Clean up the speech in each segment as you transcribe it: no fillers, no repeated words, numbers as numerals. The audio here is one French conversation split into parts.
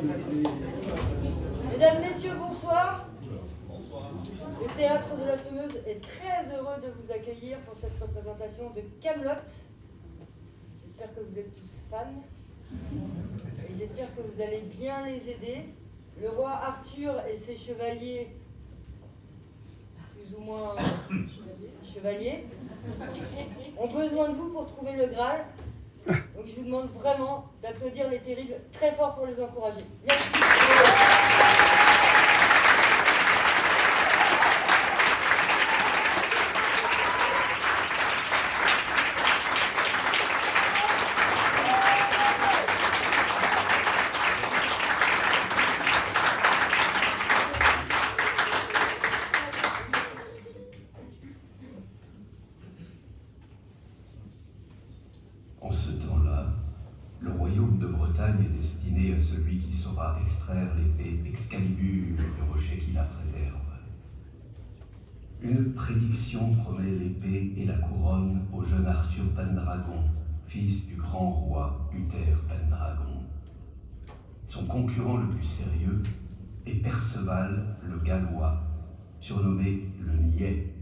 Mesdames, Messieurs, bonsoir. Le Théâtre de la Semeuse est très heureux de vous accueillir pour cette représentation de Camelot. J'espère que vous êtes tous fans et j'espère que vous allez bien les aider. Le roi Arthur et ses chevaliers, plus ou moins chevaliers, ont besoin de vous pour trouver le Graal. Donc je vous demande vraiment d'applaudir les terribles très fort pour les encourager. Merci. En ce temps-là, le royaume de Bretagne est destiné à celui qui saura extraire l'épée Excalibur du rocher qui la préserve. Une prédiction promet l'épée et la couronne au jeune Arthur Pendragon, fils du grand roi Uther Pendragon. Son concurrent le plus sérieux est Perceval le Gallois, surnommé le Niais,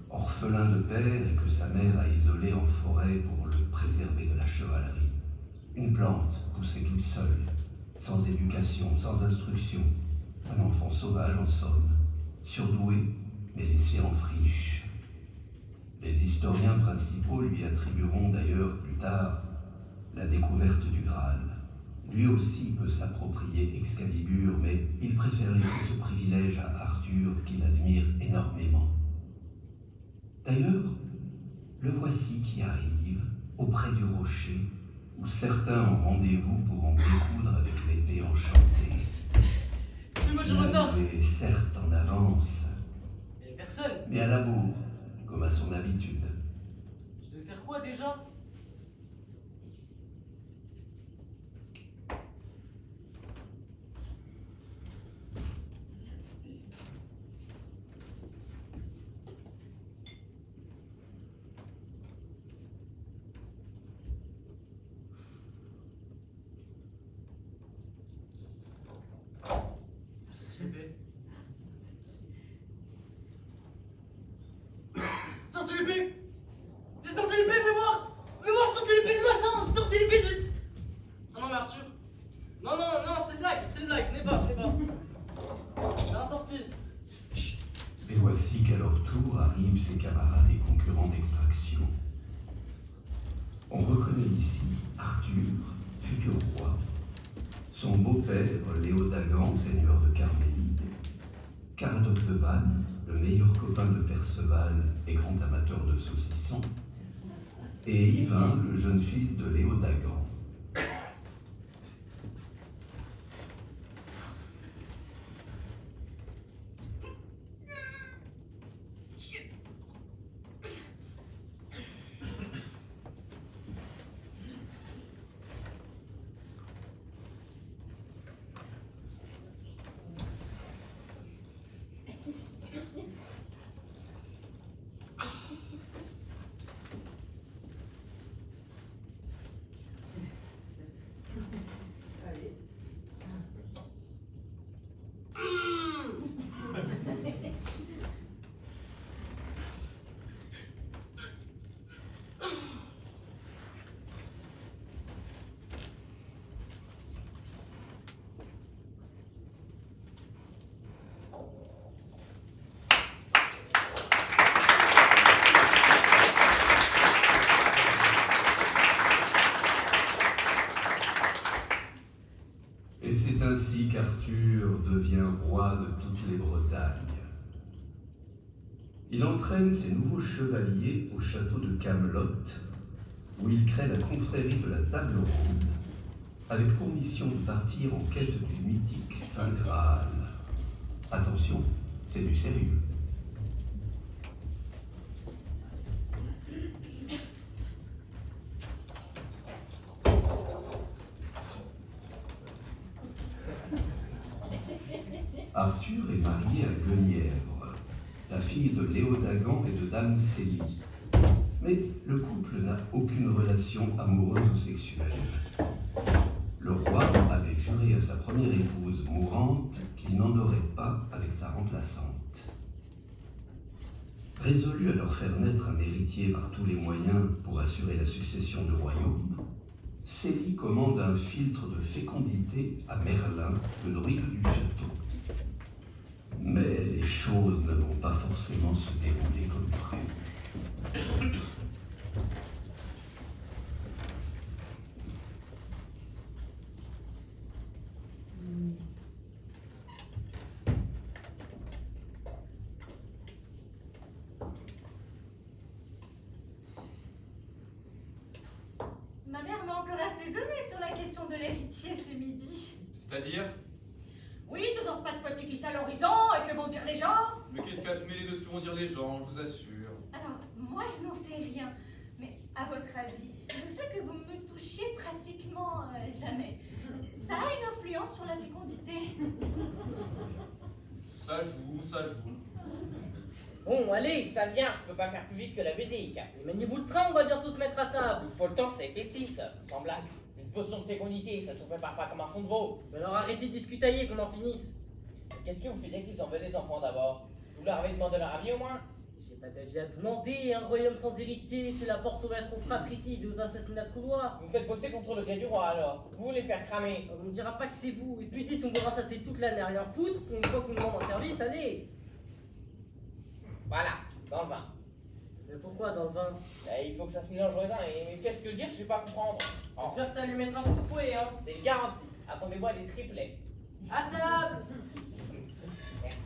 orphelin de père et que sa mère a isolé en forêt pour le préserver de la chevalerie. Une plante poussée toute seule, sans éducation, sans instruction. Un enfant sauvage en somme, surdoué mais laissé en friche. Les historiens principaux lui attribueront d'ailleurs plus tard la découverte du Graal. Lui aussi peut s'approprier Excalibur, mais il préfère laisser ce privilège à Arthur qu'il admire énormément. D'ailleurs, le voici qui arrive auprès du rocher où certains ont rendez-vous pour en découdre avec l'épée enchantée. C'est moi, je retard. Il est certes en avance, Mais personne. mais à la bourre, comme à son habitude. Je devais faire quoi déjà? Sortez l'épée! C'est sortez l'épée, mémoire! Mémoire, sortez l'épée de ma sens! Sortez l'épée de... Ah non mais Arthur! Non, c'était une blague, venez pas. J'ai rien sorti. Et voici qu'à leur tour arrivent ses camarades et concurrents d'extraction. On reconnaît ici Arthur, futur roi, son beau-père Léodagan, seigneur de Carmélide, Caradoc de Vannes, le meilleur copain de Perceval et grand amateur de saucissons, et Yvain, le jeune fils de Léodagan. Et c'est ainsi qu'Arthur devient roi de toutes les Bretagnes. Il entraîne ses nouveaux chevaliers au château de Camelot, où il crée la confrérie de la Table Ronde, avec pour mission de partir en quête du mythique Saint Graal. Attention, c'est du sérieux. Arthur est marié à Guenièvre, la fille de Léodagan et de Dame Célie. Mais le couple n'a aucune relation amoureuse ou sexuelle. Le roi avait juré à sa première épouse mourante qu'il n'en aurait pas avec sa remplaçante. Résolu à leur faire naître un héritier par tous les moyens pour assurer la succession du royaume, Célie commande un filtre de fécondité à Merlin, le druide du château. Mais les choses ne vont pas forcément se dérouler comme prévu. Ma mère m'a encore assaisonné sur la question de l'héritier ce midi. C'est-à-dire? Oui, 2 ans pas de petit-fils à l'horizon, et que vont dire les gens? Mais qu'est-ce qu'à se mêler de ce que vont dire les gens, je vous assure. Alors, moi je n'en sais rien, mais à votre avis, le fait que vous me touchiez pratiquement jamais, ça a une influence sur la fécondité? Ça joue, ça joue. Bon, allez, ça vient, je peux pas faire plus vite que la musique. Mais maniez-vous le train, on va bientôt se mettre à table. Il faut le temps, ça épaississe, sans blague. Une potion de fécondité, ça ne se prépare pas comme un fond de veau. Mais alors arrêtez de discutailler, qu'on en finisse. Qu'est-ce qui vous fait dire qu'ils en veulent des enfants d'abord? Vous leur avez demandé leur avis au moins? J'ai pas d'avis à demander, un royaume sans héritier, c'est la porte ouverte aux fratricides et aux assassinats de couloir. Vous faites bosser contre le gré du roi alors? Vous voulez faire cramer? On ne dira pas que c'est vous, et puis dites on vous rassasser toute l'année à rien foutre, pour une fois qu'on nous demande un service, allez. Voilà, dans le vin. Mais pourquoi dans le vin? Il faut que ça se mélange au raisin, et fais ce que dire, je sais pas comprendre. J'espère que ça lui mettra un coup de fouet, hein. C'est garanti. Attendez-moi des triplets. À table. Merci.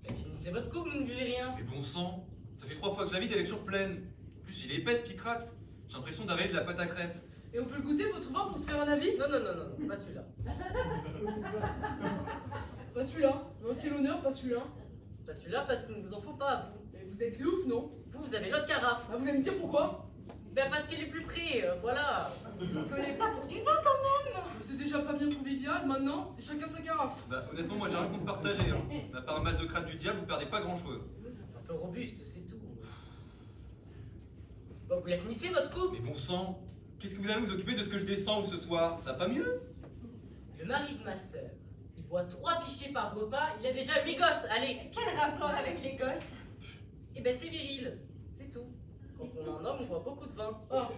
Mais finissez votre coupe, vous ne buvez rien. Mais bon sang, ça fait 3 fois que la vide elle est toujours pleine. En plus il est épaisse, picrate. J'ai l'impression d'avaler de la pâte à crêpes. Et on peut le goûter, votre vin, pour se faire un avis? Non, non, non, non, pas celui-là. Pas celui-là. Non, quel honneur, pas celui-là. Pas celui-là parce qu'il ne vous en faut pas à vous. Mais vous êtes louf, non? Vous avez l'autre carafe. Ah, vous allez me dire pourquoi? Ben parce qu'elle est plus près, voilà. Vous collez pas pour du vin quand même? C'est déjà pas bien convivial, maintenant, c'est chacun sa carafe. Bah honnêtement moi j'ai rien contre partager. Hein. Mais à part un mal de crâne du diable, vous perdez pas grand chose. Un peu robuste, c'est tout. Bon, vous la finissez votre coupe? Mais bon sang, qu'est-ce que vous allez vous occuper de ce que je descends ce soir? Ça va pas mieux? Le mari de ma sœur, il boit 3 pichets par repas, il a déjà 8 gosses, allez. Quel rapport avec les gosses? Eh ben c'est viril, c'est tout. Quand on est un homme, on boit beaucoup de vin. Ah.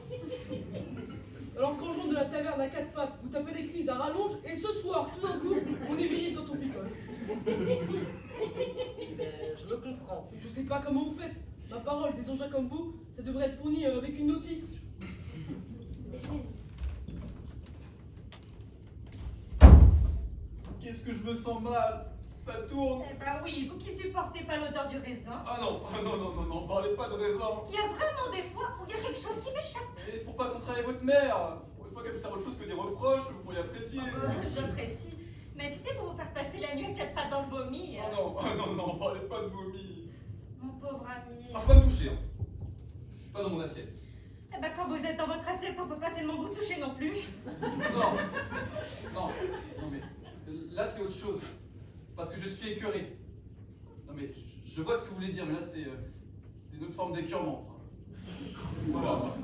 Alors quand je rentre de la taverne à 4 pattes, vous tapez des crises à rallonge, et ce soir, tout d'un coup, on est viril quand on picole. Ben, je me comprends. Je sais pas comment vous faites. Ma parole, des engins comme vous, ça devrait être fourni avec une notice. Qu'est-ce que je me sens mal? Ça tourne. Eh ben oui, vous qui supportez pas l'odeur du raisin. Ah non, non, parlez pas de raisin. Il y a vraiment des fois où il y a quelque chose qui m'échappe. Et c'est pour pas contrarier votre mère. Pour une fois qu'elle me sert autre chose que des reproches, vous pourriez apprécier. J'apprécie. Mais si c'est pour vous faire passer la nuit à 4 pattes dans le vomi. Non, parlez pas de vomi. Mon pauvre ami. Ah, faut pas me toucher, hein. Je suis pas dans mon assiette. Eh ben quand vous êtes dans votre assiette, on peut pas tellement vous toucher non plus. Non, mais là c'est autre chose. C'est parce que je suis écœuré. Non mais je vois ce que vous voulez dire, mais là c'est une autre forme d'écœurement. Enfin, voilà.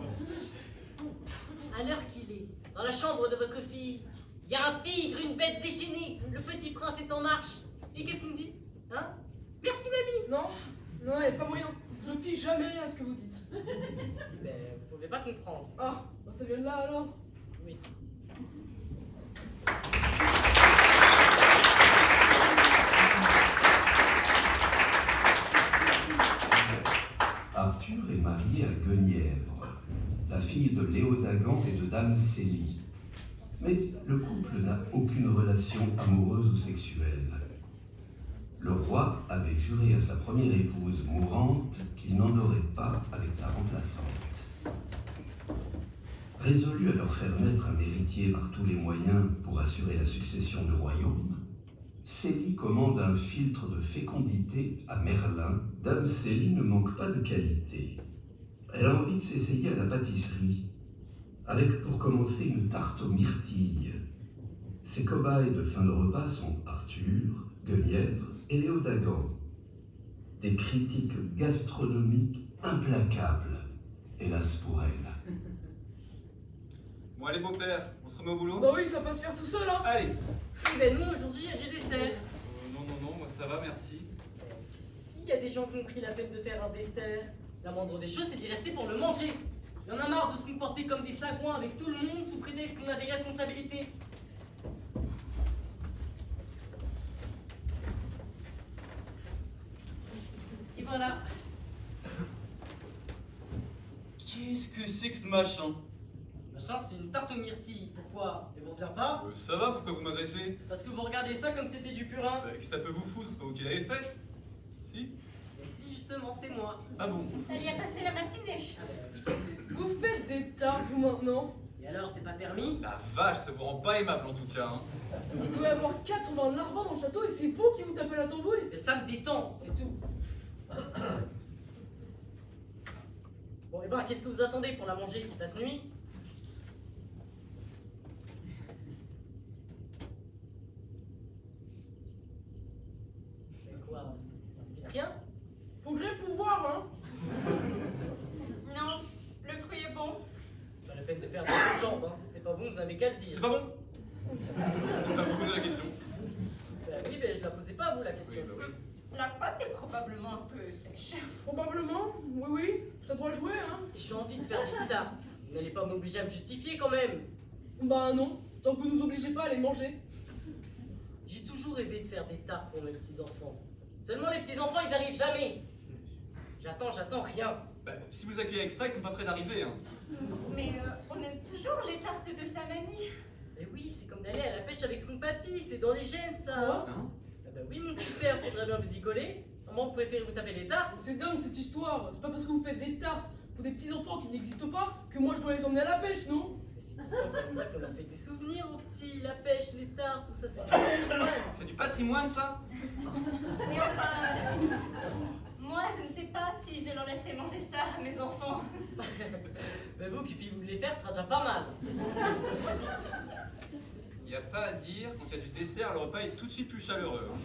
À l'heure qu'il est, dans la chambre de votre fille, il y a un tigre, une bête déchaînée. Le petit prince est en marche. Et qu'est-ce qu'on dit? Hein? Merci mamie. Non, non, y a pas moyen. Je pige jamais à ce que vous dites. Ben, vous pouvez pas comprendre. Ah, bah ça vient de là alors. Oui. Arthur est marié à Guenièvre, la fille de Léodagan et de Dame Célie. Mais le couple n'a aucune relation amoureuse ou sexuelle. Le roi avait juré à sa première épouse mourante qu'il n'en aurait pas avec sa remplaçante. Résolu à leur faire naître un héritier par tous les moyens pour assurer la succession du royaume, Célie commande un filtre de fécondité à Merlin. Dame Célie ne manque pas de qualité. Elle a envie de s'essayer à la pâtisserie, avec pour commencer une tarte aux myrtilles. Ces cobayes de fin de repas sont Arthur, Guenièvre et Léodagan. Des critiques gastronomiques implacables, hélas pour elles. Bon, allez, beau-père, on se remet au boulot? Bah oui, ça peut se faire tout seul, hein. Allez. Eh ben nous, aujourd'hui, il y a du dessert. Non, moi ça va, merci. Si, il y a des gens qui ont pris la peine de faire un dessert. La moindre des choses, c'est d'y rester pour le manger. Il y en a marre de se comporter comme des sagouins avec tout le monde sous prétexte qu'on a des responsabilités. Et voilà. Qu'est-ce que c'est que ce machin? Ce machin, c'est une tarte aux myrtilles. Pourquoi? Elle vous revient pas? Ça va, pourquoi vous m'agressez? Parce que vous regardez ça comme c'était du purin. Qu'est-ce que ça peut vous foutre? C'est pas vous qui l'avez faite? Si? Et si, justement, c'est moi. Ah bon? Elle y a passé la matinée. Vous faites des tartes, vous, maintenant? Et alors, c'est pas permis? La vache, ça vous rend pas aimable en tout cas. Hein. Il doit y avoir 80 larvins dans le château et c'est vous qui vous tapez la tambouille. Mais ça me détend, c'est tout. Bon, et ben, qu'est-ce que vous attendez pour la manger qu'il fasse nuit? Mais quoi? Vous dites rien? Faut que j'aie le pouvoir, hein. Non, le fruit est bon. C'est pas la peine de faire des jambes, hein. C'est pas bon, vous n'avez qu'à le dire. C'est pas bon? On va vous poser la question. Oui, mais je la posais pas à vous la question. Oui, bah oui. La pâte est probablement un peu sèche. Probablement, oui, ça doit jouer, hein. J'ai envie de faire des tartes. Vous n'allez pas m'obliger à me justifier quand même. Bah non, tant que vous nous obligez pas à les manger. J'ai toujours rêvé de faire des tartes pour mes petits-enfants. Seulement les petits-enfants, ils arrivent jamais. J'attends rien. Bah, si vous accueillez avec ça, ils sont pas prêts d'arriver. Hein. Mais on aime toujours les tartes de Samani. Mais oui, c'est comme d'aller à la pêche avec son papy, c'est dans les gènes ça. Quoi? Hein? Ah bah oui, mon petit père, faudrait bien vous y coller. Comment vous préférez vous taper les tartes? C'est dingue cette histoire. C'est pas parce que vous faites des tartes pour des petits enfants qui n'existent pas que moi je dois les emmener à la pêche, non? Mais c'est pourtant comme ça qu'on a fait des souvenirs aux petits, la pêche, les tartes, tout ça, c'est du patrimoine. C'est du patrimoine ça? Mais enfin, moi je ne sais pas si je leur laisserai manger ça à mes enfants. Mais vous, qui puis vous de les faire, ce sera déjà pas mal. Y a pas à dire, quand il y a du dessert, le repas est tout de suite plus chaleureux. Hein.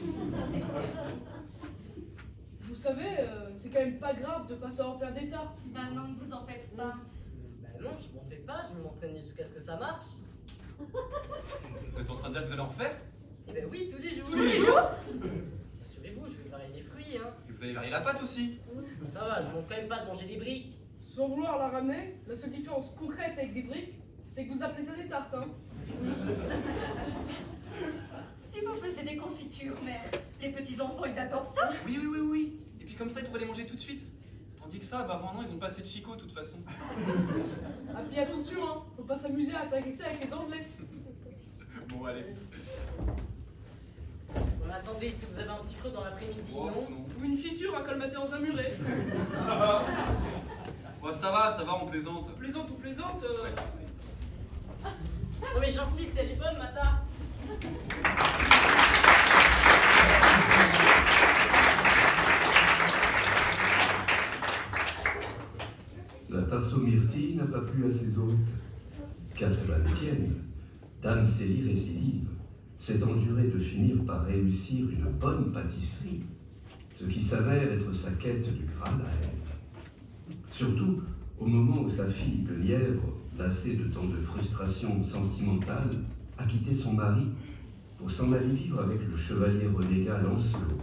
Vous savez, c'est quand même pas grave de pas savoir faire des tartes. Bah non, ne vous en faites pas. Bah non, je m'en fais pas, je vais m'entraîner jusqu'à ce que ça marche. Vous êtes en train de dire que vous allez en faire? Eh ben oui, tous les jours. Tous les jours? Rassurez-vous, je vais varier les fruits, hein. Et vous allez varier la pâte aussi? Ça va, je manque quand même pas de manger des briques. Sans vouloir la ramener, la seule différence concrète avec des briques, c'est que vous appelez ça des tartes, hein. Si vous faisiez des confitures, mère, les petits-enfants ils adorent ça. Oui. Et puis comme ça, ils pourraient les manger tout de suite. Tandis que ça, bah avant un an, ils ont pas assez de chicots de toute façon. Ah puis attention, hein, faut pas s'amuser à attaquer ça avec les dents de lait. Bon, allez. Bon, attendez, si vous avez un petit creux dans l'après-midi, Oh, non? non. Ou une fissure à colmater en amuret. Bon, ça va, on plaisante. Plaisante ou plaisante, Non mais j'insiste, elle est bonne ma tarte. La tarte aux myrtilles n'a pas plu à ses hôtes. Qu'à cela ne tienne, Dame Célie récidive, s'étant jurée de finir par réussir une bonne pâtisserie, ce qui s'avère être sa quête du Graal à elle. Surtout au moment où sa fille Guenièvre, lassée de tant de frustrations sentimentales, a quitté son mari pour s'en aller vivre avec le chevalier renégat Lancelot.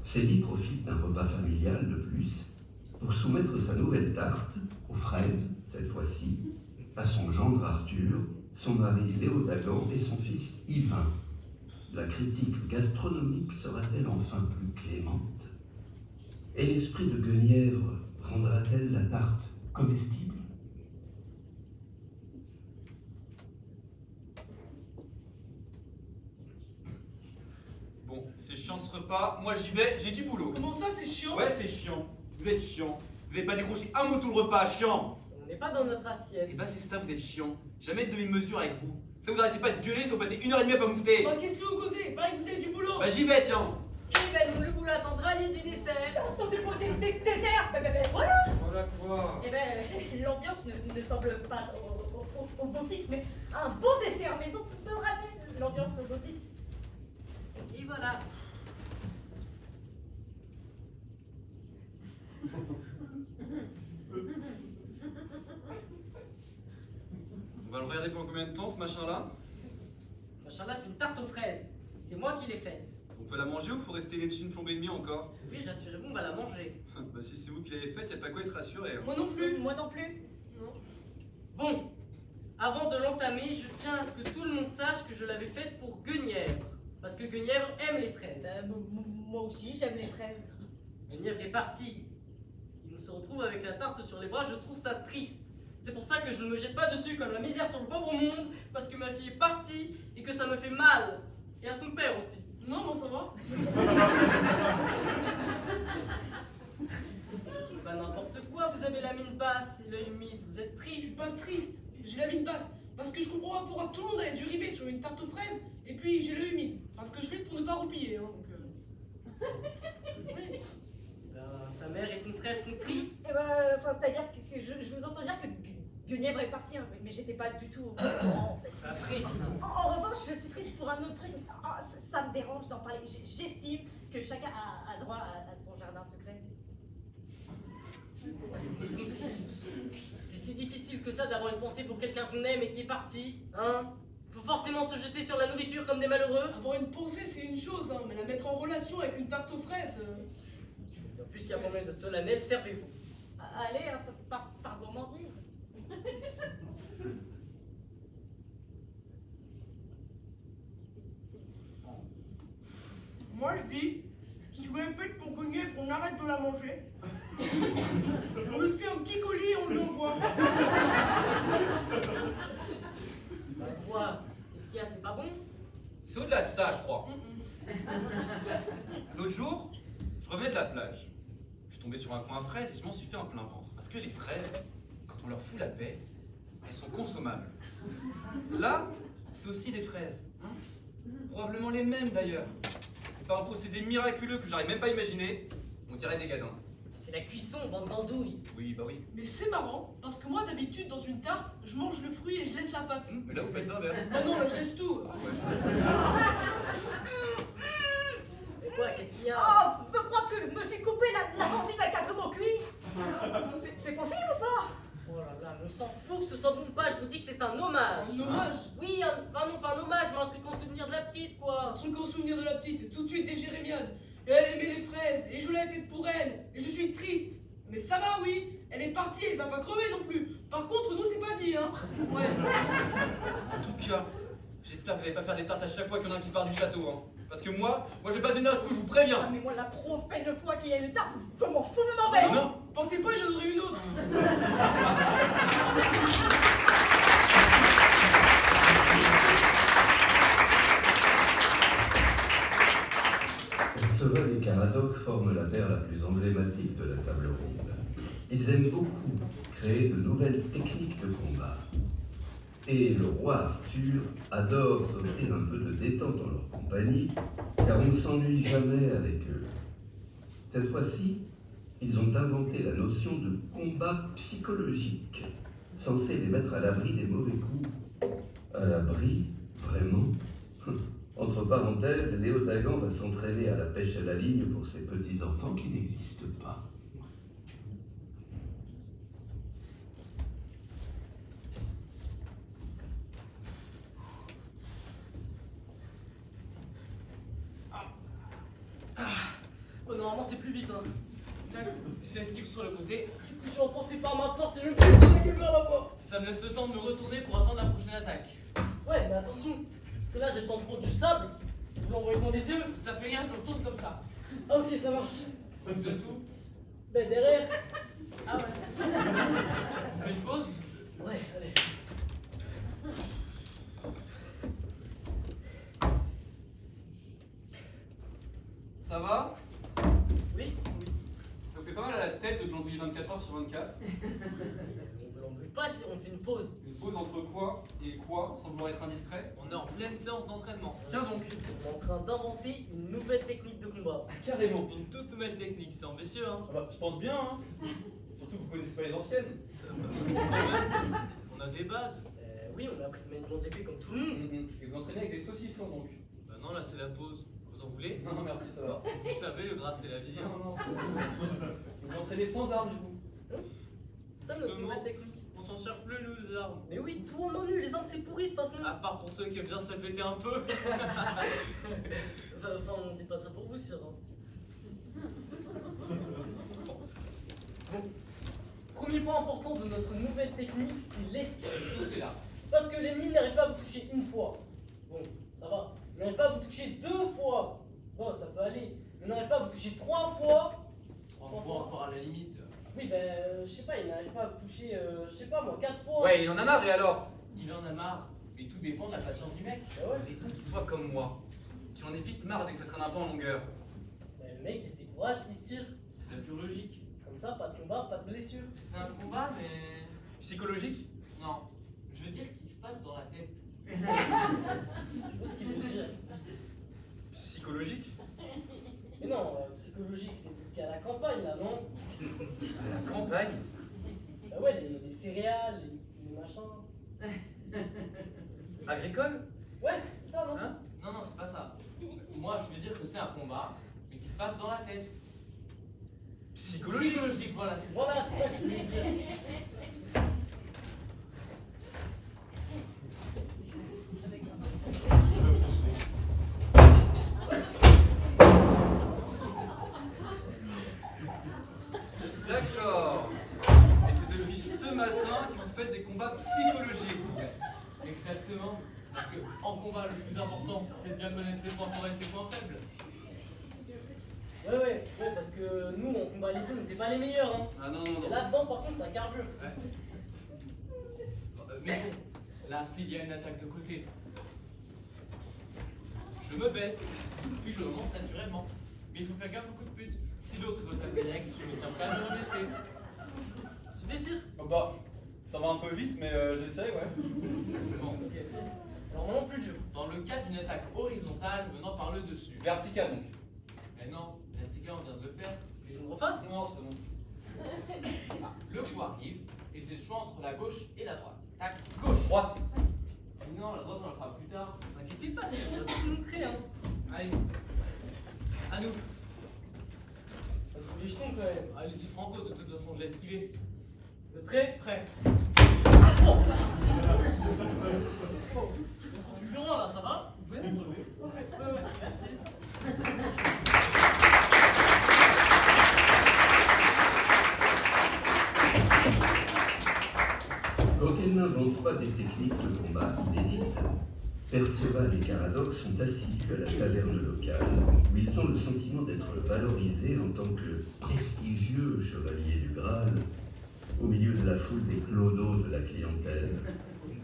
Célie profite d'un repas familial de plus pour soumettre sa nouvelle tarte, aux fraises cette fois-ci, à son gendre Arthur, son mari Léodagan et son fils Yvain. La critique gastronomique sera-t-elle enfin plus clémente? Et l'esprit de Guenièvre rendra-t-elle la tarte comestible? Bon, c'est chiant ce repas. Moi, j'y vais, j'ai du boulot. comment ça c'est chiant? Ouais, c'est chiant. Vous êtes chiant. Vous n'avez pas décroché un mot tout le repas, chiant. On n'est pas dans notre assiette. Et bah, c'est ça, vous êtes chiant. Jamais de demi-mesure avec vous. Ça, vous arrêtez pas de gueuler si vous passez 1h30 à pas moufter. Bah qu'est-ce que vous causez? Pareil que vous avez du boulot. Bah, j'y vais, tiens. Et ben le boulot attendra, il y a du dessert. Entendez-moi des desserts. Ben voilà. Voilà quoi. Eh ben, l'ambiance ne semble pas au beau fixe, mais un bon dessert maison peut ramener l'ambiance au beau fixe. Et voilà. On va le regarder pendant combien de temps, ce machin-là? Ce machin-là, c'est une tarte aux fraises. C'est moi qui l'ai faite. On peut la manger ou faut rester les dessus une plombée et demie encore? Oui, rassurez-vous, on va la manger. Bah si c'est vous qui l'avez faite, y a pas quoi être rassuré. Hein. Moi non plus. Moi non plus. Non. Bon, avant de l'entamer, je tiens à ce que tout le monde sache que je l'avais faite pour Guenièvre. Parce que Guenièvre aime les fraises. Moi aussi, j'aime les fraises. Guenièvre est parti. Il se retrouve avec la tarte sur les bras, je trouve ça triste. C'est pour ça que je ne me jette pas dessus comme la misère sur le pauvre monde, parce que ma fille est partie et que ça me fait mal. Et à son père aussi. Non, moi ça va. Pas n'importe quoi, vous avez la mine basse et l'œil humide, vous êtes Je suis triste. pas triste. J'ai la mine basse. Parce que je comprends pas pourquoi tout le monde a les yeux rivés sur une tarte aux fraises. Et puis j'ai l'œil humide. Parce que je fais pour ne pas roupiller. Hein, donc, oui. Ben, sa mère et son frère sont tristes. Eh ben, enfin, c'est-à-dire que je vous entends dire que Guenièvre est parti, hein, mais j'étais pas du tout au courant en fait. Pas triste. En revanche, je suis triste pour un autre truc. Ah, ça me dérange d'en parler. J'estime que chacun a droit à son jardin secret. C'est si difficile que ça d'avoir une pensée pour quelqu'un qu'on aime et qui est parti, hein? Faut forcément se jeter sur la nourriture comme des malheureux. Avoir une pensée, c'est une chose, hein, mais la mettre en relation avec une tarte aux fraises. Puisqu'il y a moyen de solennel, servez-vous. Allez, hein, par gourmandise. Moi je dis, si vous l'avez faite pour Guenièvre, on arrête de la manger. On lui fait un petit colis et on lui envoie. Bah quoi? Qu'est-ce qu'il y a? C'est pas bon? C'est au-delà de ça, je crois. L'autre jour, je revenais de la plage. Je suis tombé sur un coin fraise et je m'en suis fait un plein ventre. Parce que les fraises, quand on leur fout la paix, elles sont consommables. Là, c'est aussi des fraises. Hein, probablement les mêmes d'ailleurs. Et par un procédé miraculeux que j'arrive même pas à imaginer, on dirait des gadins. C'est la cuisson, bande d'andouilles. Oui, bah oui. Mais c'est marrant, parce que moi d'habitude, dans une tarte, je mange le fruit et je laisse la pâte. Mais là, vous faites l'inverse. Ah non, là je laisse tout. Ah ouais. Mais quoi? Qu'est-ce qu'il y a? Oh, je crois que me fait couper la confiture avec un gros cuit. C'est possible ou pas? Oh là là, on s'en fout que ce soit bon ou pas, je vous dis que c'est un hommage. Un hommage. Oui, enfin non, pas un hommage, mais un truc en souvenir de la petite, Un quoi. truc au souvenir de la petite, et tout de suite des jérémiades. Et elle aimait les fraises, et je l'ai tête pour elle, et je suis triste. Mais ça va, oui, elle est partie, elle va pas crever non plus. Par contre, nous, c'est pas dit, hein. Ouais. En tout cas, j'espère que vous n'allez pas faire des tartes à chaque fois qu'il y en a un qui part du château. Hein. Parce que moi je vais pas donner un coup, je vous Ah, préviens. mais moi, la prochaine fois qu'il y a une tarte, je m'en fous, je m'en vais. Non, Portez pas, il y en aurait une autre. Perceval et Caradoc forment la paire la plus emblématique de la table ronde. Ils aiment beaucoup créer de nouvelles techniques de combat. Et le roi Arthur adore s'offrir un peu de détente en leur compagnie, car on ne s'ennuie jamais avec eux. Cette fois-ci, ils ont inventé la notion de combat psychologique, censé les mettre à l'abri des mauvais coups. À l'abri, vraiment? Entre parenthèses, Léo Dagan va s'entraîner à la pêche à la ligne pour ses petits-enfants qui n'existent pas. Oh, normalement, c'est plus vite, hein. j'esquive sur le côté. Du coup, je suis emporté par ma force et je me fais dégager vers la voie. Ça me laisse le temps de me retourner pour attendre la prochaine attaque. Ouais, mais attention, parce que là, j'ai le temps de prendre du sable. Vous l'envoyez dans les yeux. Ça fait rien, je me retourne comme ça. Ah, ok, ça marche. Vous êtes où? Ben, derrière. Ah ouais. On fait une pause? Ouais, allez. Ça va? Oui, oui. Ça vous fait pas mal à la tête de glandouiller 24 heures sur 24? On l'embrouille pas si on fait une pause. Une pause entre quoi et quoi, sans vouloir être indiscret? On est en pleine séance d'entraînement. Tiens donc. On est en train d'inventer une nouvelle technique de combat. Carrément. Une toute nouvelle technique, c'est ambitieux, hein. Ah bah, je pense bien, hein. Surtout que vous connaissez pas les anciennes. Quand même, on a des bases. oui, on a appris le maniement de l'épée comme tout le monde. Et vous entraînez avec des saucissons donc? Bah non, là c'est la pause. Vous en voulez? Non, merci, ça va. Vous savez, le gras c'est la vie. Non, non, c'est bon. Vous entraînez sans armes du coup? Ça, notre Justement. nouvelle technique. On s'en sert plus nous, les armes. Mais oui, tout en nu, les armes c'est pourri de toute façon. À part pour ceux qui aiment bien se la péter un peu. Enfin, on dit pas ça pour vous, sire. Bon. Premier point important de notre nouvelle technique, c'est l'esquive. Tout est là. Parce que l'ennemi n'arrive pas à vous toucher une fois. Bon, ça va. Il n'arrive pas à vous toucher 2 fois. Bon, ça peut aller. Mais il n'arrive pas à vous toucher 3 fois. 3 fois encore à la limite. Oui, ben, je sais pas, il n'arrive pas à vous toucher, je sais pas moi, 4 fois. Ouais, il en a marre et alors? Il en a marre. Mais tout dépend de la patience du mec. Ben ouais. Mettons qu'il soit comme moi, qu'il en ait vite marre dès que ça traîne un peu en longueur. Ben, le mec, il se décourage, il se tire. C'est la pure logique. Comme ça, pas de combat, pas de blessure. C'est un combat, mais. Psychologique? Non. Je veux dire qu'il se passe dans la tête. Je vois ce qu'il veut dire. Psychologique? Mais non, psychologique, c'est tout ce qu'il y a à la campagne là, non? À la campagne? Ben ouais, les céréales, les machins. Agricole? Ouais, c'est ça, non? Hein? Non, non, c'est pas ça. Moi, je veux dire que c'est un combat, mais qui se passe dans la tête. Psychologique? Psychologique, voilà, c'est ça. Voilà, c'est ça que je voulais dire. D'accord. Et c'est depuis ce matin que vous faites des combats psychologiques. Exactement. Parce que en combat, le plus important, c'est de bien connaître ses points forts et ses points faibles. Ouais, parce que nous, en combat les deux, on n'était pas les meilleurs, hein. Ah non, non, Et non. là-dedans, par contre, ça carbure. Ouais. Mais bon, là, s'il y a une attaque de côté, je me baisse, puis je remonte naturellement. Mais il faut faire gaffe au coup de pute. Si l'autre attaque direct, je me tiens prêt à me baisser. Tu fais sire? Oh bah, ça va un peu vite, mais j'essaie, ouais. Bon, Ok. Alors maintenant, plus dur. dans le cas d'une attaque horizontale venant par le dessus. Vertical donc. Mais non, Vertical, on vient de le faire. Et je me refasse? Non, c'est bon. Le coup arrive, et c'est le choix entre la gauche et la droite. Tac, gauche. Droite. Mais non, la droite, on la fera plus tard. Ne vous inquiétez pas, c'est on va tout montrer, hein. Allez, à nous. Ça te fout les jetons quand même. Allez-y, Franco, de toute façon, je l'ai esquivé. Vous êtes prêts? Prêt. Oh, c'est trop fulgurant là, ça va? Ouais, merci. Quand il n'invente pas des techniques de combat inédites, Perceval et Caradoc sont assidus à la taverne locale, où ils ont le sentiment d'être valorisés en tant que prestigieux chevaliers du Graal, au milieu de la foule des clodos de la clientèle.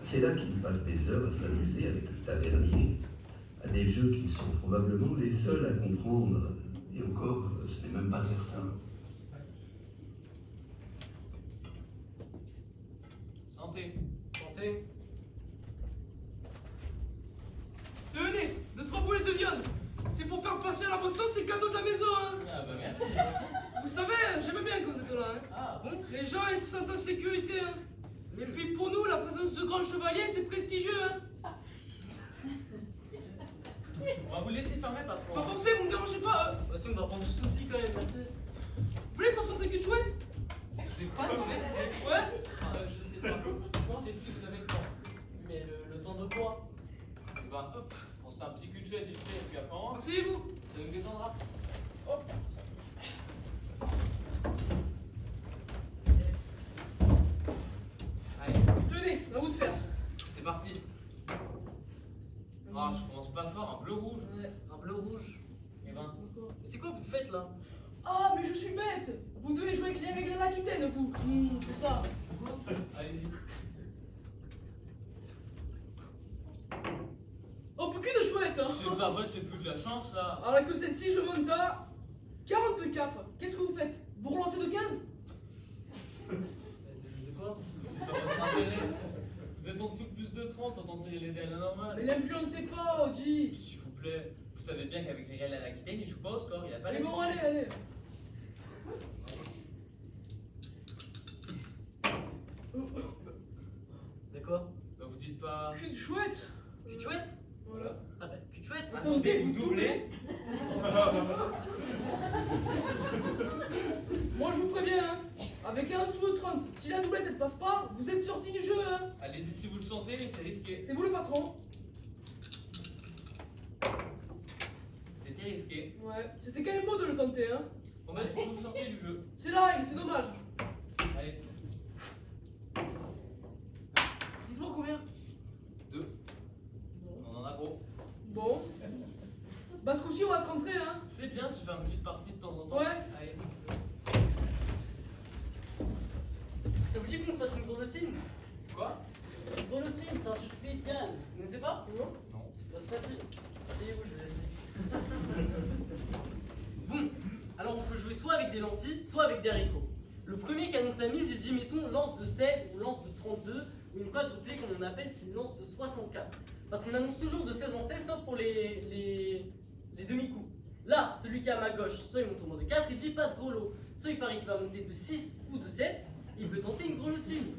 C'est là qu'ils passent des heures à s'amuser avec le tavernier, à des jeux qu'ils sont probablement les seuls à comprendre, et encore, ce n'est même pas certain. Santé. Santé. Tenez, 2-3 boulettes de viande. C'est pour faire passer à la boisson, c'est cadeau de la maison, hein. Ah bah merci, merci. Vous savez, j'aime bien quand vous êtes là, hein. Ah bon? Les gens, ils se sentent en sécurité, hein. Et puis pour nous, la présence de grands chevaliers, c'est prestigieux, hein. On va vous laisser fermer, Pas patron. pensé, vous me dérangez pas, hein. Bah si, on va prendre du souci quand même, merci. Vous voulez qu'on fasse un cul de chouette? C'est pas une mauvaise idée. Ouais. Je sais pas. C'est si vous avez le temps. Mais le temps de quoi? Et bah hop, on se fait un petit cul de chouette vite fait, et puis après on rentre. Asseyez-vous. Ça nous détendra. Hop. Allez, Tenez, à vous de faire. c'est parti. Ah, je commence pas fort, un bleu rouge. Ouais, un bleu rouge. Et ben, Mais c'est quoi que vous faites là? Ah, mais je suis bête. Vous devez jouer avec les règles de l'Aquitaine, vous. C'est ça. allez-y. Oh, plus de chouette, hein. C'est pas vrai, c'est plus de la chance là. Alors que celle-ci, je monte à 44. Qu'est-ce que vous faites? Vous relancez de 15? De quoi? C'est pas votre intérêt. Vous êtes en tout plus de 30, autant tirer les dés à la normale. Mais l'influencez pas, Oji. S'il vous plaît, vous savez bien qu'avec les règles à l'Aquitaine, il joue pas au score, il a pas Mais les bon, allez. De quoi? Bah vous dites pas chouette. Cul chouette? Voilà. Ah bah, cul chouette. Attendez, vous doublez? Moi je vous préviens, hein, avec un dessous de 30, si la doublette elle passe pas, vous êtes sorti du jeu, hein. Allez-y si vous le sentez, mais c'est risqué. C'est vous le patron. C'était risqué. Ouais, c'était quand même beau de le tenter, hein. Bon bah, du coup, vous sortez du jeu. C'est là, c'est dommage. Allez, Dites-moi combien. 2. On en a gros. Bon. Bah ce coup-ci on va se rentrer, hein. C'est bien, tu fais une petite partie de temps en temps. Ouais. Allez. Ça vous dit qu'on se fasse une grelottine? Quoi? Une grelottine, c'est un truc pays de Galles. Vous connaissez pas? Non. Non. Bah, c'est facile. Asseyez-vous, je vous explique. Bon, alors on peut jouer soit avec des lentilles, soit avec des haricots. Le premier qui annonce la mise, il dit mettons lance de 16 ou lance de 32, ou une quadruplée comme on appelle, c'est une lance de 64. Parce qu'on annonce toujours de 16 en 16, sauf pour les demi-coups. Là, celui qui est à ma gauche, soit il monte au moins de 4, il dit passe gros lot. Soit il paraît qu'il va monter de 6 ou de 7, il peut tenter une grelottine.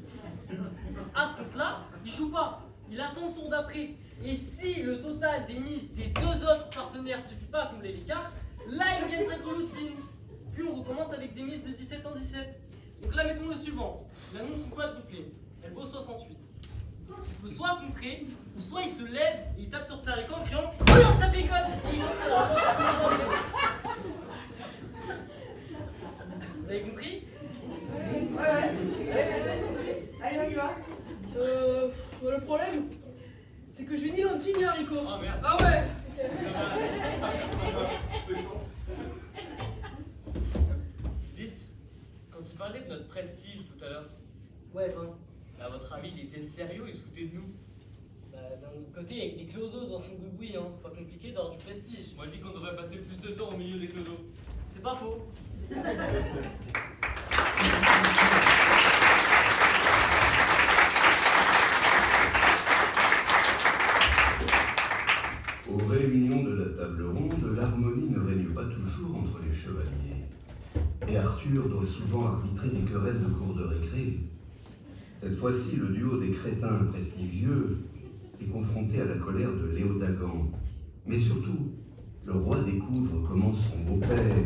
À ce compte-là, il joue pas. Il attend le tour d'après. Et si le total des mises des deux autres partenaires suffit pas à combler l'écart, là il gagne sa grelottine. Puis on recommence avec des mises de 17 en 17. Donc là mettons le suivant. Il annonce une quadruplée. Elle vaut 68. Il peut soit contrer, ou soit il se lève et il tape sur sa haricot en criant « Regarde sa pécote !» Et il compte alors. Vous avez compris? Allez, on y va. Le problème, c'est que j'ai ni lentilles ni haricots. Oh merde. Ah ouais. Dites, quand tu parlais de notre prestige tout à l'heure, Ouais, ben. bah, votre ami il était sérieux, il se foutait de nous. Bah, d'un autre côté, avec des clodos dans son goubouille, hein, c'est pas compliqué d'avoir du prestige. Moi je dis qu'on devrait passer plus de temps au milieu des clodos. C'est pas faux. Aux réunions de la table ronde, l'harmonie ne règne pas toujours entre les chevaliers. Et Arthur doit souvent arbitrer des querelles de cour de récré. Cette fois-ci, le duo des crétins prestigieux est confronté à la colère de Léodagan. Mais surtout, le roi découvre comment son beau-père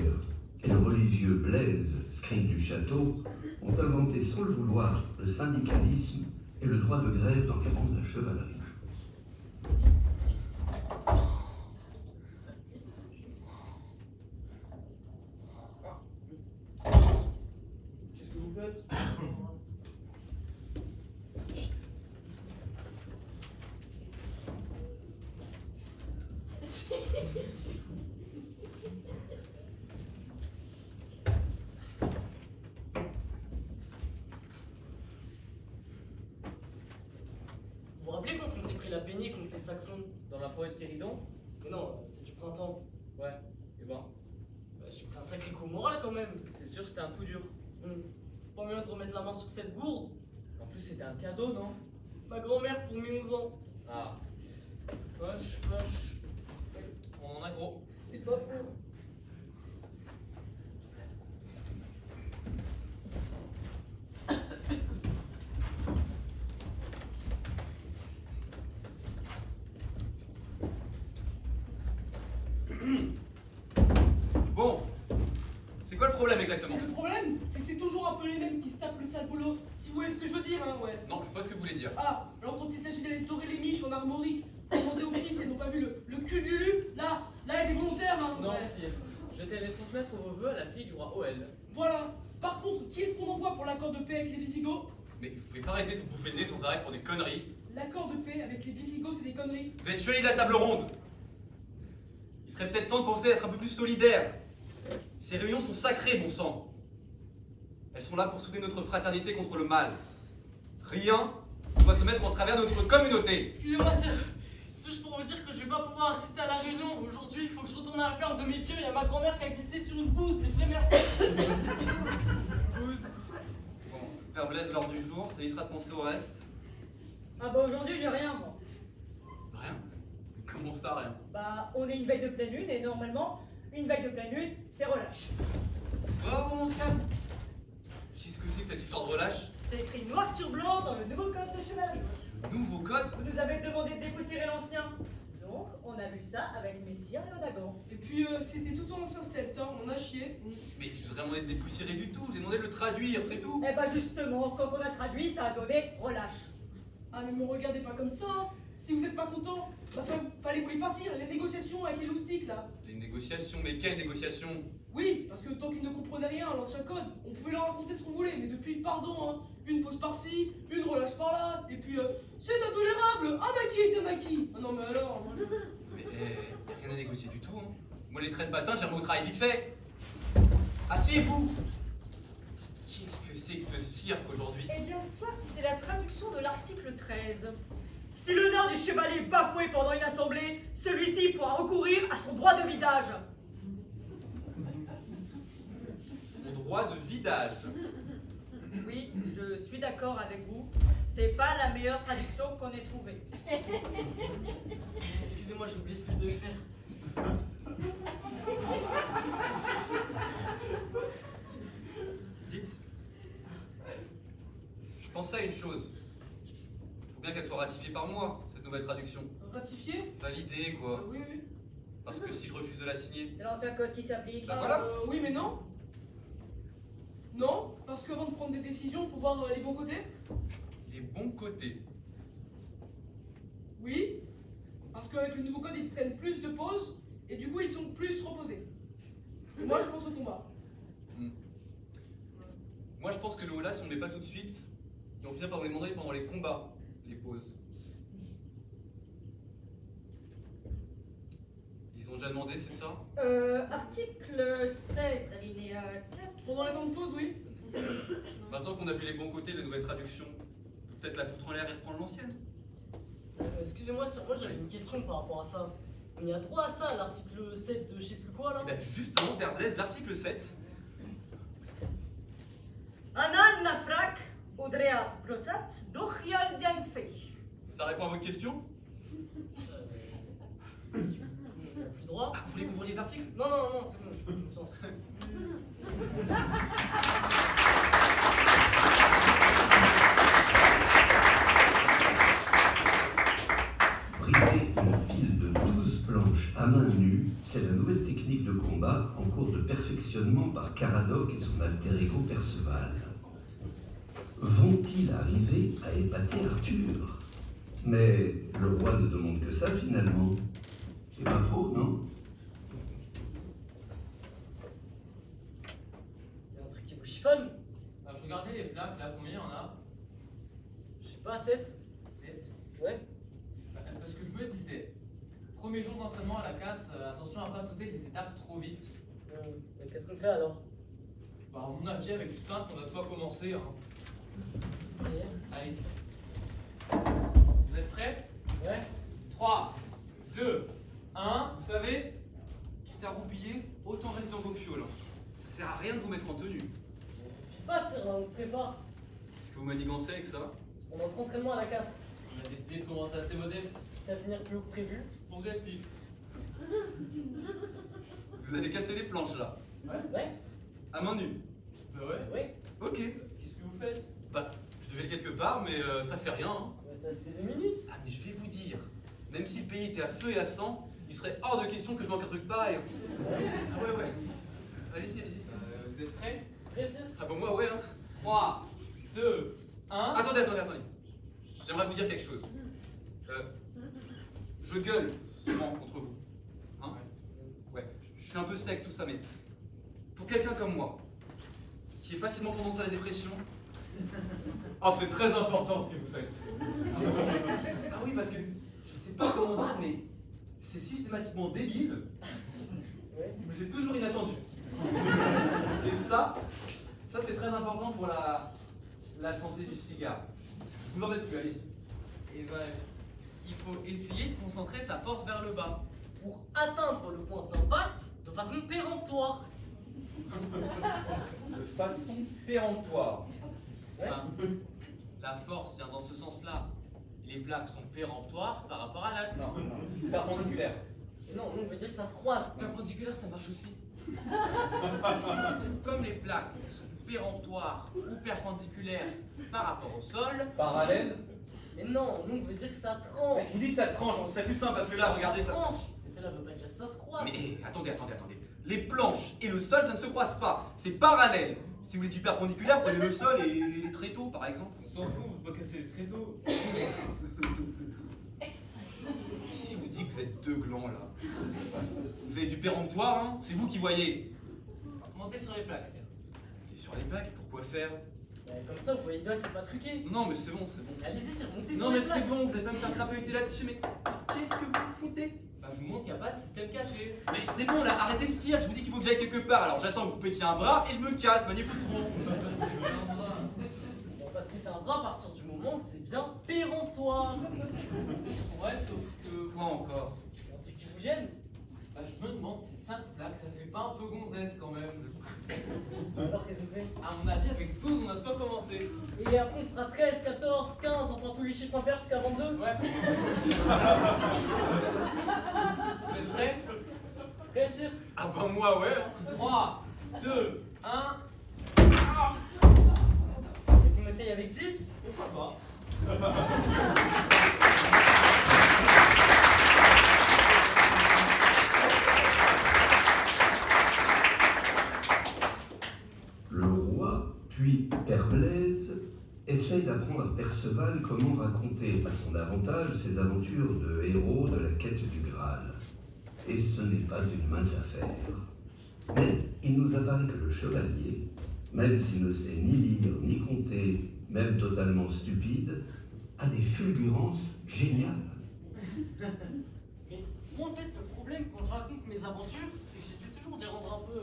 et le religieux Blaise, scribe du château, ont inventé sans le vouloir le syndicalisme et le droit de grève dans les rangs de la chevalerie. Qu'est-ce que vous faites? Vous vous rappelez quand on s'est pris la peignée contre les Saxons? Dans la forêt de Kéridon? Mais non, c'est du printemps. Ouais. Et ben, Bah, j'ai pris un sacré coup au moral quand même. c'est sûr c'était un coup dur. Pas mieux de remettre la main sur cette gourde. En plus c'était un cadeau, non? Ma grand-mère pour mes 11 ans. Ah. Poche, poche. On en a gros. C'est pas faux. Bon, c'est quoi le problème exactement? Le problème, c'est que c'est toujours un peu les mêmes qui se tapent le sale boulot. Si vous voyez ce que je veux dire, hein, ouais. Non, je sais pas ce que vous voulez dire. Ah, alors quand il s'agit d'aller storer les miches en armorique, demander aux filles si elles n'ont pas vu le cul du Lulu, là, il y a des volontaires, hein. Non, ouais. si. J'étais allé transmettre vos vœux à la fille du roi OL. Voilà. Par contre, qui est-ce qu'on envoie pour l'accord de paix avec les Visigoths? Mais vous pouvez pas arrêter de vous bouffer le nez sans arrêt pour des conneries. L'accord de paix avec les Visigoths, c'est des conneries. Vous êtes chevalier de la table ronde. Il serait peut-être temps de penser à être un peu plus solidaire. Ces réunions sont sacrées, bon sang. Elles sont là pour souder notre fraternité contre le mal. Rien ne doit se mettre en travers de notre communauté. Excusez-moi, c'est juste pour vous dire que je vais pas pouvoir assister à la réunion. Aujourd'hui, il faut que je retourne à la ferme de mes pieux. Il y a ma grand-mère qui a glissé sur une bouse. C'est très merci. Bon, Père Blaise, l'ordre du jour, ça évitera de penser au reste. Ah bah aujourd'hui j'ai rien moi. Rien. Comment ça, rien? Bah on est une veille de pleine lune et normalement une veille de pleine lune c'est relâche. Bravo, mon scam. Qu'est-ce que c'est que cette histoire de relâche? C'est écrit noir sur blanc dans le nouveau code de chevalerie. nouveau code? Vous nous avez demandé de dépoussiérer l'ancien. Donc, on a vu ça avec Messire et Odagan. Et puis c'était tout en ancien celte, hein, on a chié. Mais je voudrais demander de dépoussiérer du tout, j'ai demandé de le traduire, c'est tout. Eh ben justement, quand on a traduit, ça a donné relâche. Ah mais me regardez pas comme ça, hein. Si vous êtes pas content, bah fallait vous les passer, les négociations avec les loustiques là. Les négociations, mais quelles négociations? Oui, parce que tant qu'ils ne comprenaient rien à l'ancien code, on pouvait leur raconter ce qu'on voulait, mais depuis, pardon, hein, une pause par-ci, une relâche par-là, et puis c'est intolérable, un acquis est un acquis. Ah non mais alors... Mais y'a rien à négocier du tout, hein. Moi les traits de matin, j'aimerais au travail vite fait. Asseyez-vous. Qu'est-ce que c'est que ce cirque aujourd'hui? Eh bien ça, c'est la traduction de l'article 13. Si le nain du chevalier est bafoué pendant une assemblée, celui-ci pourra recourir à son droit de vidage. Son droit de vidage. Oui, je suis d'accord avec vous. C'est pas la meilleure traduction qu'on ait trouvée. Excusez-moi, j'ai oublié ce que je devais faire. Dites. Je pensais à une chose. Il faut bien qu'elle soit ratifiée par moi, cette nouvelle traduction. Ratifié? Validée, quoi. Oui, oui. Parce que si je refuse de la signer... C'est l'ancien code qui s'applique. Bah voilà. Oui mais non. Non, parce qu'avant de prendre des décisions, faut voir les bons côtés. Les bons côtés. Oui, parce qu'avec le nouveau code, ils prennent plus de pauses, et du coup, ils sont plus reposés. Et moi, je pense au combat. Moi, je pense que le Holas, si on ne met pas tout de suite, et on finit par vous les demander pendant les combats, les pauses. Ils ont déjà demandé, c'est ça? Article 16, alinéa 4. Pendant les temps de pause, oui. Maintenant qu'on a vu les bons côtés de la nouvelle traduction, on peut peut-être la foutre en l'air et reprendre l'ancienne. Excusez-moi, moi j'avais une question par rapport à ça. Il y a droit à ça, l'article 7 de je sais plus quoi là. Eh ben, justement, Père Blaise, l'article 7. Anan nafrak, Odreas brosat, dochial dianfei. Ça répond à votre question? Plus droit. Ah, vous voulez qu'on vous relise l'article? Non, non, non, c'est bon, je fais confiance. Briser une file de 12 planches à main nue, c'est la nouvelle technique de combat en cours de perfectionnement par Caradoc et son alter ego Perceval. Vont-ils arriver à épater Arthur? Mais le roi ne demande que ça finalement. C'est pas faux, non? Il y a un truc qui vous chiffonne. Alors, je regardais les plaques, là, combien il y en a? Je sais pas, 7. 7. Ouais. Parce que je me disais, premier jour d'entraînement à la casse, attention à pas sauter les étapes trop vite. Mais qu'est-ce qu'on fait alors? Bah, à mon avis, avec 5, on a de quoi commencer. Hein. Allez. Vous êtes prêts? Ouais. 3, 2, 1. Vous savez, quitte à roupiller, autant rester dans vos pioles. Ça sert à rien de vous mettre en tenue. Puis pas, c'est on se prépare. Est-ce que vous manigancez avec ça? On entre entraînement à la casse. On a décidé de commencer assez modeste, T'as venir plus haut que prévu. progressif. Vous allez casser les planches là, Ouais. à main nue. Bah ouais. Ouais. Ok. Qu'est-ce que vous faites? Bah, je devais le quelque part, mais ça fait rien. Hein. Ouais, c'était 2 minutes. Ah, mais je vais vous dire, même si le pays était à feu et à sang, il serait hors de question que je manque un truc pareil. Ah ouais, ouais. Allez-y, allez-y. Vous êtes prêts? Précis. Ah bah moi, ouais. Hein. 3, 2, 1. Attendez. J'aimerais vous dire quelque chose. Je gueule souvent contre vous. Hein? Ouais, je suis un peu sec, tout ça, mais pour quelqu'un comme moi, qui est facilement tendance à la dépression... Oh, c'est très important ce que vous faites. Ah oui, parce que je sais pas comment dire, mais c'est systématiquement débile, Ouais. mais c'est toujours inattendu. Et ça c'est très important pour la santé du cigare. Je vous embête plus, allez-y. Et ben, il faut essayer de concentrer sa force vers le bas. Pour atteindre le point d'impact de façon péremptoire. De façon péremptoire. Ouais. Enfin, la force vient dans ce sens-là. Les plaques sont péremptoires par rapport à l'axe. Non, perpendiculaire. Non, on veut dire que ça se croise. Perpendiculaire, ça marche aussi. Comme les plaques sont péremptoires ou perpendiculaires par rapport au sol, Parallèle. Mais non, mon oncle veut dire que ça tranche. Mais vous dites ça tranche, on serait plus simple parce que là, regardez ça. Tranche. Mais cela veut pas dire que ça se croise. Mais attendez. Les planches et le sol, ça ne se croise pas. C'est parallèle. Si vous voulez du perpendiculaire, prenez le sol et les tréteaux, par exemple. On s'en fout, faut pas casser les tréteaux. Si je vous dis que vous êtes deux glands, là. Vous avez du péremptoire, hein? C'est vous qui voyez. Montez sur les plaques, c'est. T'es sur les plaques, pourquoi faire? Comme ça, vous voyez bien que c'est pas truqué. Non, mais c'est bon. Allez-y, c'est remonté Non, sur mais les plaques. c'est bon, vous allez pas me faire crapahuter là-dessus, mais qu'est-ce que vous foutez? Bah, je vous montre qu'il n'y a pas de système caché. Mais c'est bon, là, arrêtez le cirque, je vous dis qu'il faut que j'aille quelque part, alors j'attends que vous pétiez un bras et je me casse, maniez-vous le tronc. On va pas se péter un bras à partir du moment où c'est bien péremptoire. Ouais, sauf que. Quoi encore? Un truc qui vous gêne. Bah, je me demande si 5 plaques, ça fait pas un peu gonzesse quand même. Alors qu'est-ce qu'on fait? À mon avis, avec 12, on a de quoi commencer. Et après, on fera 13, 14, 15, enfin tous les chiffres impairs jusqu'à 22. Ouais. Vous êtes prêts? Prêt, sûr? Ah bah moi, ouais. 3, 2, 1. Et qu'on essaye avec 10? Pourquoi pas? Le roi, puis Père Blaise, essaye d'apprendre à Perceval comment raconter à son avantage ses aventures de héros de la quête du Graal. Et ce n'est pas une mince affaire. Mais il nous apparaît que le chevalier, même s'il ne sait ni lire ni compter, même totalement stupide, a des fulgurances géniales. Mais moi, en fait, le problème quand je raconte mes aventures, c'est que j'essaie toujours de les rendre un peu.